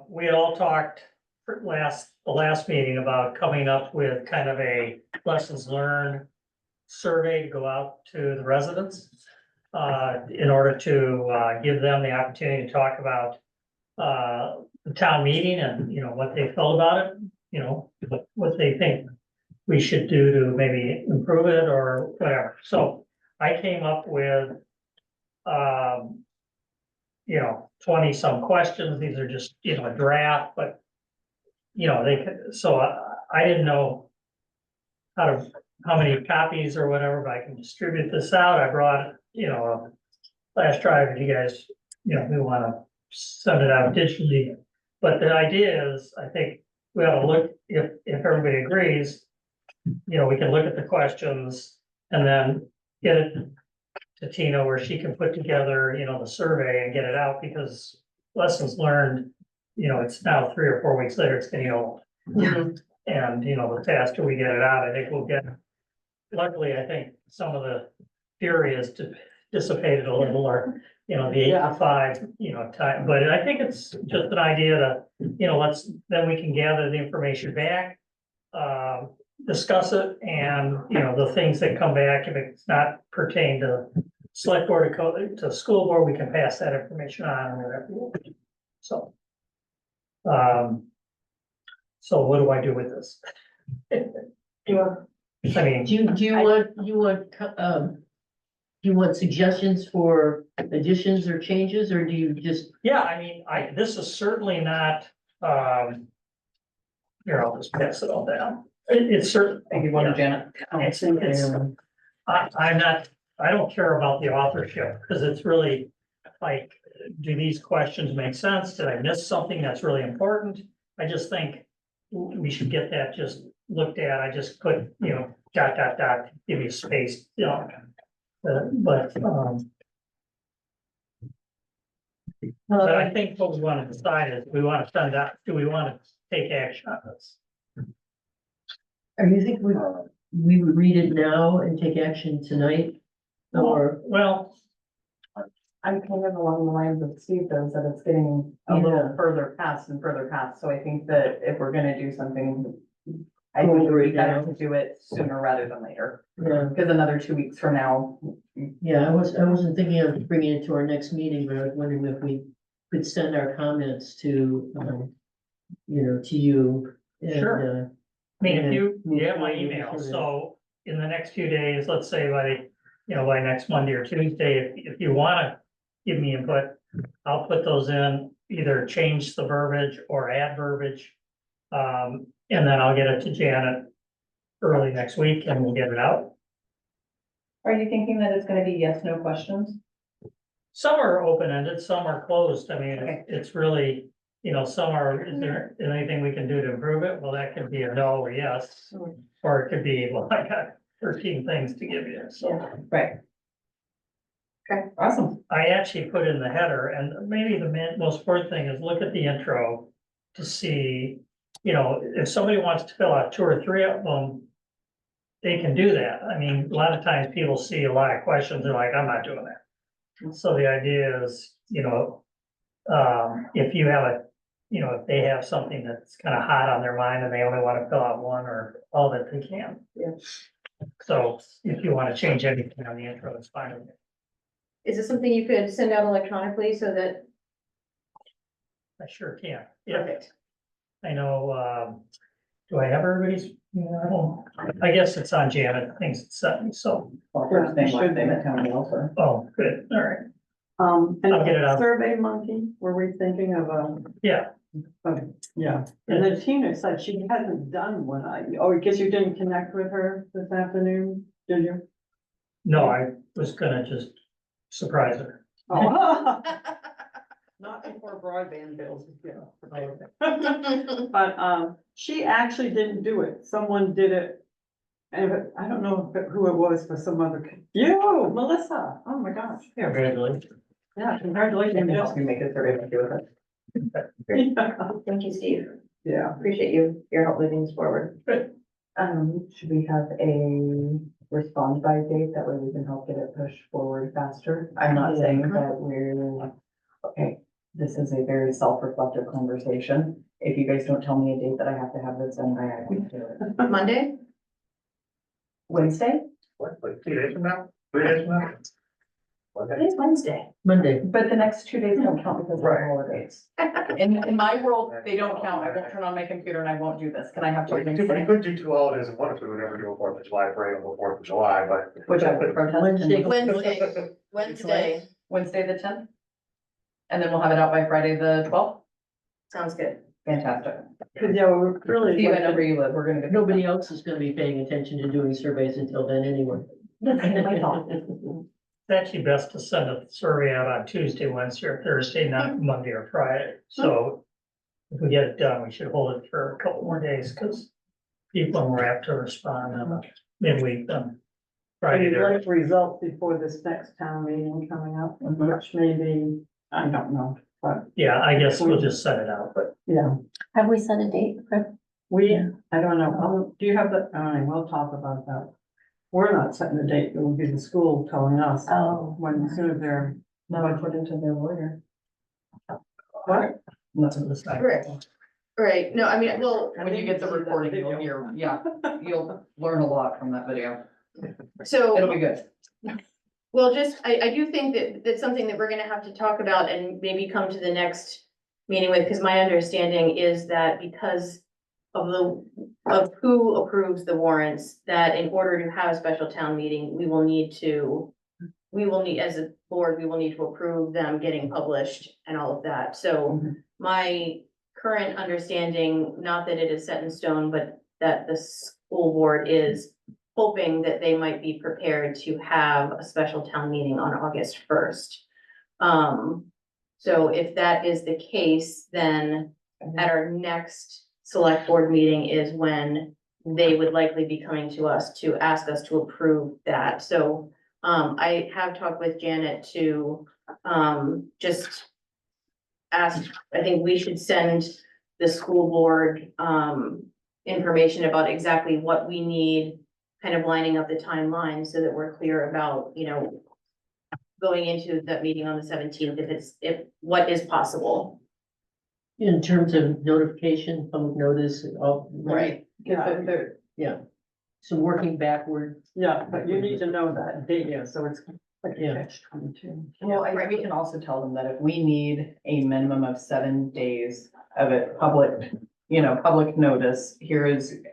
we all talked the last meeting about coming up with kind of a lessons learned survey to go out to the residents in order to give them the opportunity to talk about the town meeting and, what they felt about it, what they think we should do to maybe improve it or whatever. So I came up with 20 some questions. These are just, a draft, but I didn't know how many copies or whatever, but I can distribute this out. I brought, a flash drive if you guys, we wanna send it out digitally. But the idea is, I think we ought to look, if everybody agrees, we can look at the questions and then get it to Tina where she can put together, the survey and get it out, because lessons learned, it's now 3 or 4 weeks later, it's getting old. And, the faster we get it out, I think we'll get, luckily, I think some of the fury is dissipated a little, or, the 8 to 5, time, but I think it's just an idea to, then we can gather the information back, discuss it, and, the things that come back, if it's not pertain to select board to school board, we can pass that information on or whatever. So. So what do I do with this? I mean, Do you want suggestions for additions or changes, or do you just, yeah, I mean, this is certainly not, here, I'll just pass it all down. It's certain. Thank you, Wonder Janet. I don't care about the authorship, because it's really like, do these questions make sense? Did I miss something that's really important? I just think we should get that just looked at. I just put, dot, give you space, but I think what we want to decide is, we want to send out, do we want to take action on this? or you think we would read it now and take action tonight? Or, Well, I'm kind of along the lines of Steve does, that it's getting a Yeah. little further past and further past, so I think that if we're gonna do something, I We'll think it do would it be better now. to do it sooner rather than later, yeah, because another 2 weeks from now. yeah, I wasn't thinking of bringing it to our next meeting, but I was wondering if we could send our comments to, to you. And, Sure. I mean, if you move have my forward email, with it. so in the next few days, let's say by next Monday or Tuesday, if you wanna give me input, I'll put those in, either change the verbiage or add verbiage. And then I'll get it to Janet early next week and we'll get it out. Are you thinking that it's gonna be yes, no questions? Some are open-ended, some are closed. I mean, Okay. it's really, some are, is there anything we can do to improve it? Well, that could be a no or yes. Or it could be, well, I got 13 things to give you, so. Right. Okay, awesome. I actually put in the header, and maybe the most important thing is look at the intro to see, if somebody wants to fill out 2 or 3 of them, they can do that. I mean, a lot of times people see a lot of questions, they're like, I'm not doing that. So the idea is, if you have if they have something that's kind of hot on their mind and they only want to fill out 1 or all that they can. Yeah. So if you want to change anything on the intro, it's fine with me. Is this something you could send out electronically so that? I sure can. Yeah. Perfect. I know, do I have everybody's, I guess it's on Janet, things it's sent me, so, Well, first thing, last thing, that town also. oh, good, all right, And I'll get it out. Survey Monkey, were we thinking of yeah. yeah, and then Tina said she hasn't done one, I guess you didn't connect with her this afternoon, did you? No, I was gonna just surprise her. Oh. Not before broadband bills, but, she actually didn't do it, someone did it. And I don't know who it was for some other, you, Melissa, oh my gosh, Congratulations. yeah, congratulations. Maybe else can make a survey with it. Thank you, Steve. Yeah. Appreciate your help moving this forward. Good. Should we have a respond by date, that way we can help get it pushed forward faster? I'm not saying that we're, okay, this is a very self-reflective conversation. If you guys don't tell me a date that I have to have this done by, I won't do it. Monday? Wednesday? What, like 2 days from now? 3 days from now? Okay. It's Wednesday. Monday. But the next 2 days don't count because Right. they're holidays. In my world, they don't count. I won't turn on my computer and I won't do this. Can I have We to? could do 2 holidays in one if we would ever do a 4th of July parade on the 4th of July, but. Which I would protest. Wednesday. Wednesday. Wednesday, the 10th? And then we'll have it out by Friday, the 12th? Sounds good. Fantastic. Cause yeah, we're really. Steve, I know where you live. We're gonna get. Nobody else is gonna be paying attention to doing surveys until then anyway. It's actually best to send a survey out on Tuesday, Wednesday, or Thursday, not Monday or Friday. So if we get it done, we should hold it for a couple more days, because people are apt to respond on midweek on Friday. We'd there. like results before this next town meeting coming up, which may be, I don't know, but Yeah, I guess we'll just set it out, but yeah. Have we set a date? We, I don't know, do you have the, all right, we'll talk about that. We're not setting the date, it will be the school telling us Oh. when, as soon as they're. No, I put it to their lawyer. What? nothing this time. Right. Right, no, I mean, well, When you get the recording, you'll hear, yeah, you'll learn a lot from that video. so. It'll be good. Well, I do think that that's something that we're gonna have to talk about and maybe come to the next meeting with, because my understanding is that because of who approves the warrants, that in order to have a special town meeting, we will need, as a board, we will need to approve them getting published and all of that. So my current understanding, not that it is set in stone, but that the school board is hoping that they might be prepared to have a special town meeting on August 1st. So if that is the case, then at our next select board meeting is when they would likely be coming to us to ask us to approve that. So I have talked with Janet to just ask, I think we should send the school board information about exactly what we need, kind of lining up the timeline so that we're clear about, you know, going into that meeting on the 17th, if what is possible. In terms of notification, public notice, all. Right. Yeah. So working backward. Yeah, but you need to know that date, so it's like a Yeah. catch-22. Well, we can also tell them that if we need a minimum of 7 days of it public, public notice,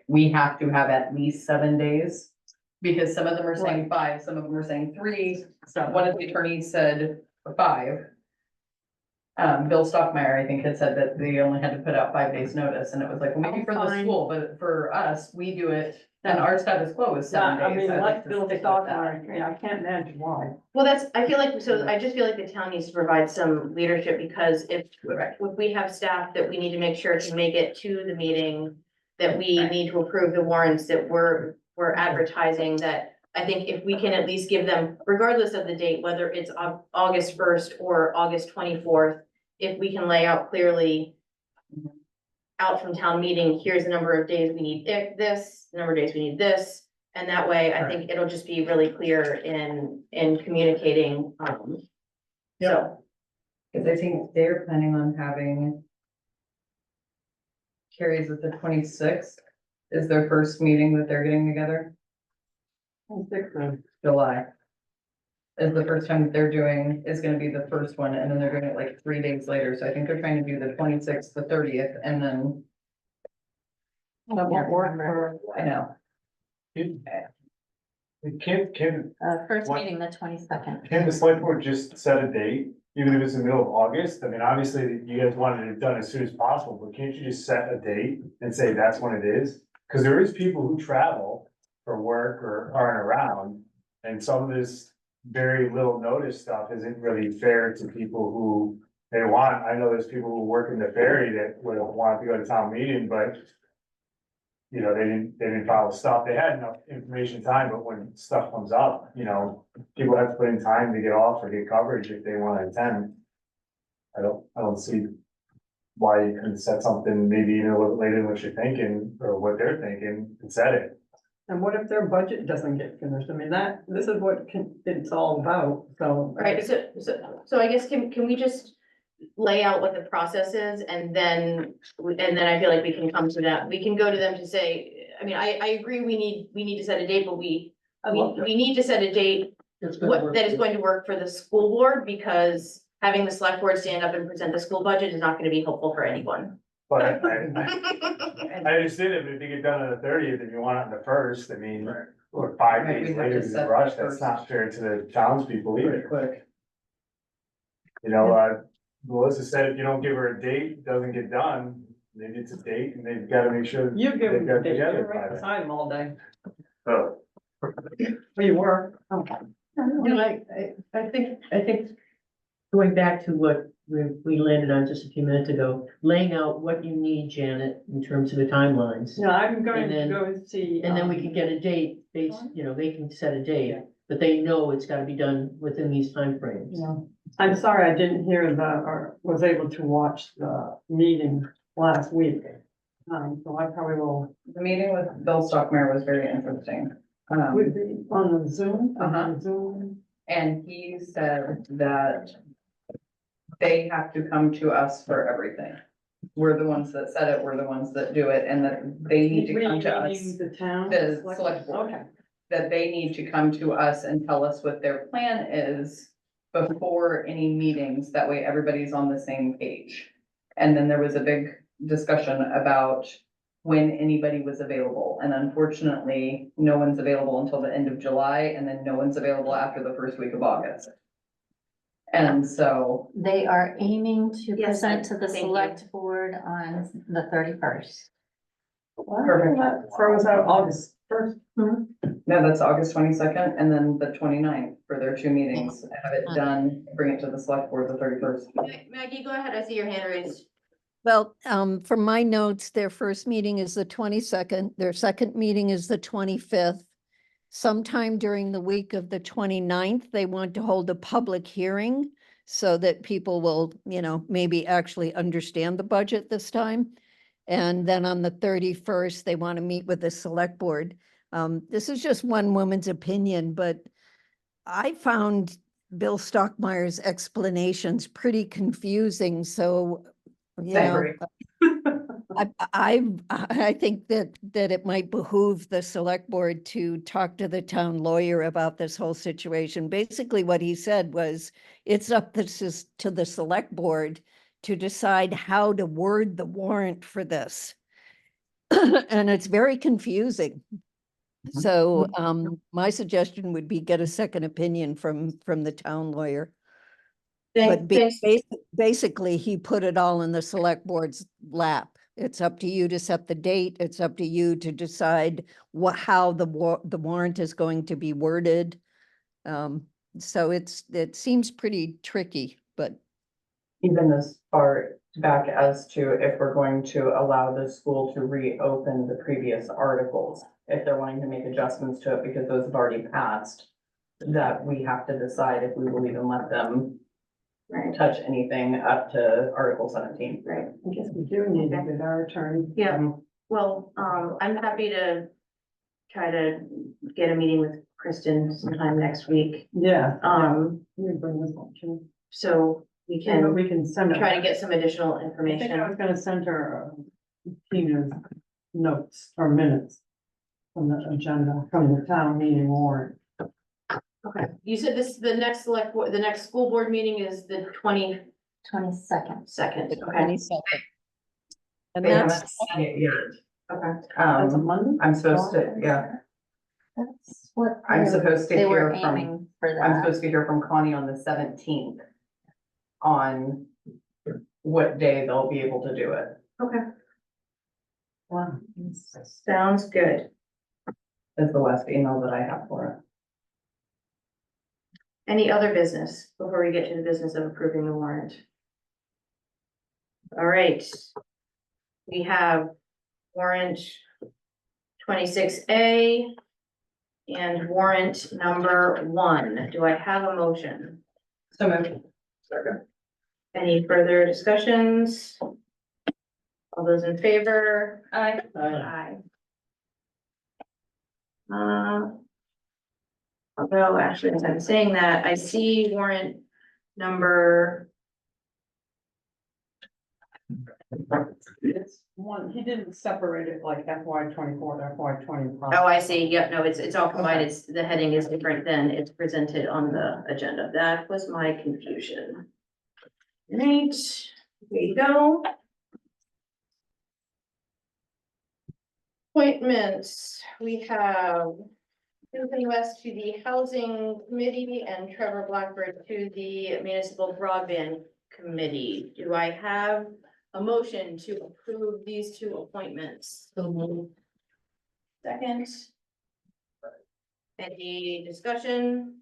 we have to have at least 7 days. Because some of them are saying 5, some of them are saying 3, So, one of the attorneys said 5. Bill Stockmeyer, I think, had said that they only had to put out 5 days notice, and it was like, well, maybe I'm for the fine. school, but for us, we do it, and our status quo is 7 yeah, I days. mean, I'd like let to Bill stick with talk, that. yeah, I can't imagine why. Well, I just feel like the town needs to provide some leadership, because if we have staff that we need to make sure can make it to the meeting, that we need to approve the warrants that we're advertising, that I think if we can at least give them, regardless of the date, whether it's August 1st or August 24th, if we can lay out clearly out from town meeting, here's the number of days we need this, the number of days we need this. And that way, I think it'll just be really clear in communicating, so. Cause I think they're planning on having. Carrie's at the 26th, is their first meeting that they're getting together, July. Is the first time that they're doing, is gonna be the first one, and then they're doing it like 3 days later, so I think they're trying to do the 26th, the 30th, and then. That won't work for. I know. Can First What? meeting, the 22nd. the select board just set a date, even if it's in the middle of August? I mean, obviously, you guys wanted it done as soon as possible, but can't you just set a date and say that's when it is? Cause there is people who travel for work or aren't around, and some of this very little notice stuff isn't really fair to people who they want. I know there's people who work in the ferry that would want to go to town meeting, but you know, they didn't follow stuff. They had enough information time, but when stuff comes up, you know, people have to put in time to get off or get coverage if they want to attend. I don't see why you couldn't set something maybe even a little later than what you're thinking or what they're thinking and set it. And what if their budget doesn't get finished? I mean, this is what it's all about, so. Right, so I guess can we just lay out what the process is, and then I feel like we can come to that, we can go to them to say, I mean, I agree, we need to set a date, but we need to set a date That's gonna work. that is going to work for the school board, because having the select board stand up and present the school budget is not gonna be helpful for anyone. But I understand it, but if you get done on the 30th, if you want it on the 1st, I mean, or 5 Right, days we have later to to set the rush, that's first. not fair to the townspeople either. Quick. You know, Melissa said if you don't give her a date, it doesn't get done, maybe it's a date and they've gotta make sure. You give they've them got the date, together you're by right then. beside them all day. Oh. Well, you were. Okay. I think going back to what we landed on just a few minutes ago, laying out what you need, Janet, in terms of the timelines. Yeah, I'm going And to then- go and see. And then we can get a date, they can set a date, but they know it's gotta be done within these timeframes. Yeah. I'm sorry, I didn't hear or was able to watch the meeting last week. So I probably will, The meeting with Bill Stockmeyer was very interesting. would be on the Zoom, Uh-huh. Zoom. And he said that they have to come to us for everything. We're the ones that set it, we're the ones that do it, and that they need to come to us, Meaning The town. the select board. Okay. That they need to come to us and tell us what their plan is before any meetings, that way everybody's on the same page. And then there was a big discussion about when anybody was available. And unfortunately, no one's available until the end of July, and then no one's available after the first week of August. And so, They are aiming to Yes, present to the thank you. select board on the 31st. Perfect. Throws out August first. no, that's August 22nd and then the 29th for their 2 meetings. Have it done, bring it to the select board the 31st. Maggie, go ahead. I see your hand raised. Well, from my notes, their first meeting is the 22nd, their second meeting is the 25th. Sometime during the week of the 29th, they want to hold a public hearing so that people will, maybe actually understand the budget this time. And then on the 31st, they want to meet with the select board. This is just one woman's opinion, but I found Bill Stockmeyer's explanations pretty confusing, so, I think that it might behoove the select board to talk to the town lawyer about this whole situation. Basically, what he said was, it's up to the select board to decide how to word the warrant for this. And it's very confusing. So, my suggestion would be get a second opinion from the town lawyer. But basically, he put it all in the select board's lap. It's up to you to set the date. It's up to you to decide how the warrant is going to be worded. So it seems pretty tricky, but. Even as far back as to if we're going to allow the school to reopen the previous articles, if they're wanting to make adjustments to it because those have already passed, that we have to decide if we will even let them touch anything up to Article 17. Right. I guess we do need to get our turn. Yeah. Well, I'm happy to try to get a meeting with Kristen sometime next week. Yeah. Um, We bring this one too. so we Yeah, but can we can send try to her. get some additional I think I information. was gonna send her Tina's notes or minutes from the agenda, from the town meeting warrant. Okay, you said the next the next school board meeting is the 22nd. 22nd. Okay, 22nd. And They that's, haven't set it yet. okay. That's a Monday? I'm supposed to, yeah, That's what. I'm supposed to They were hear from, aiming for I'm that. supposed to hear from Connie on the 17th on what day they'll be able to do it. Okay, Wow. sounds good. That's the last email that I have for it. Any other business before we get to the business of approving the warrant? All right. We have warrant 26A and warrant number 1. Do I have a motion? So moved. Second. Any further discussions? All those in favor? Aye. Aye. Although actually, as I'm saying that, I see warrant number, It's one, he didn't separate it like FY 24 FY 25. oh, I see, yep, no, it's all combined, it's, the heading is different than it's presented on the agenda. That was my confusion. Right, here you go. Appointments, we have Susan West to the Housing Committee and Trevor Blackbird to the Municipal Broadband Committee. Do I have a motion to approve these 2 appointments? Second. Any discussion?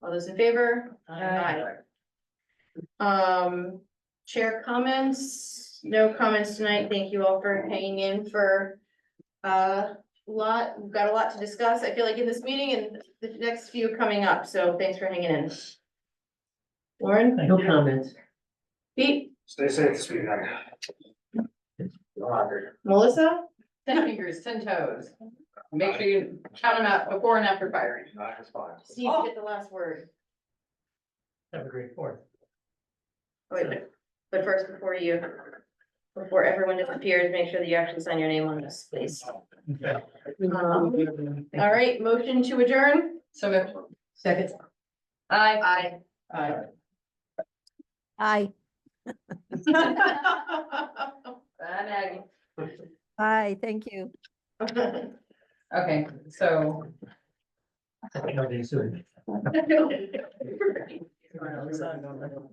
All those in favor? Aye. Chair comments, no comments tonight. Thank you all for hanging in for we've got a lot to discuss, I feel like, in this meeting and the next few coming up, so thanks for hanging in. Lauren? No comments. Pete? Stay safe, sweetie. Melissa? 10 fingers, 10 toes. Make sure you count them out before and after firing. That's fine. Steve, get the last word. Have a great 4th. Oh, wait, but first, before everyone disappears, make sure that you actually sign your name on this, please. Okay. All right, motion to adjourn? So moved. Second. Aye. Aye. I. Bye, Maggie. Hi, thank you. Okay, so. Nobody soon.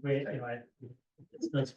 Wait, it's